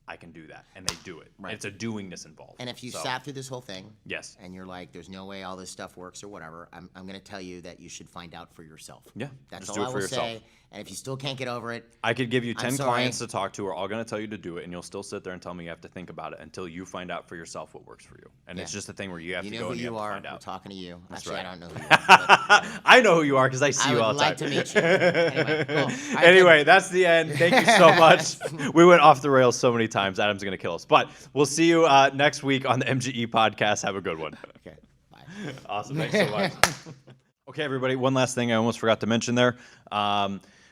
I can do that, and they do it. Right. It's a doingness involved. And if you sat through this whole thing, yes, and you're like, "There's no way all this stuff works" or whatever, I'm going to tell you that you should find out for yourself. Yeah, that's just all do it I for will yourself. say. And if you still can't get over it, I could give you 10 sorry. clients to talk to who are all going to tell you to do it, and you'll still sit there and tell me you have to think about it until you find out for yourself what works for you. And it's just a thing where you have you to know go who and you you have are. to find We're out. talking to you. That's Actually, right. I don't know who you are. But, I know who you are because I see you all the time. I would like to meet you. Anyway, cool. All right, Anyway, that's the end. Thank you so much. We went off the rails so many times. Adam's going to kill us. But we'll see you next week on the MGE podcast. Have a good one. Okay, bye. Awesome. Thanks so much. Okay, everybody. One last thing I almost forgot to mention there.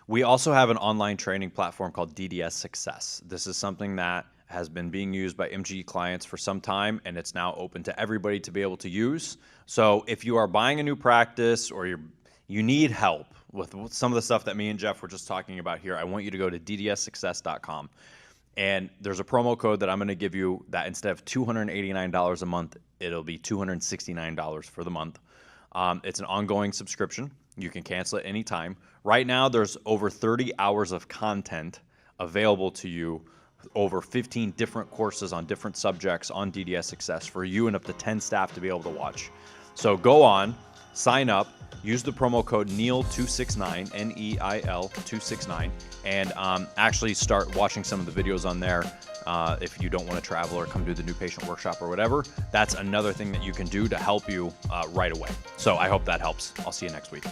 We also have an online training platform called DDS Success. This is something that has been being used by MGE clients for some time, and it's now open to everybody to be able to use. So if you are buying a new practice, or you need help with some of the stuff that me and Jeff were just talking about here, I want you to go to ddssuccess.com. And there's a promo code that I'm going to give you that instead of $289 a month, it'll be $269 for the month. It's an ongoing subscription. You can cancel it anytime. Right now, there's over 30 hours of content available to you, over 15 different courses on different subjects on DDS Success for you and up to 10 staff to be able to watch. So go on, sign up, use the promo code NEIL269, NEIL 269, and actually start watching some of the videos on there. If you don't want to travel or come do the new patient workshop or whatever, that's another thing that you can do to help you right away. So I hope that helps. I'll see you next week.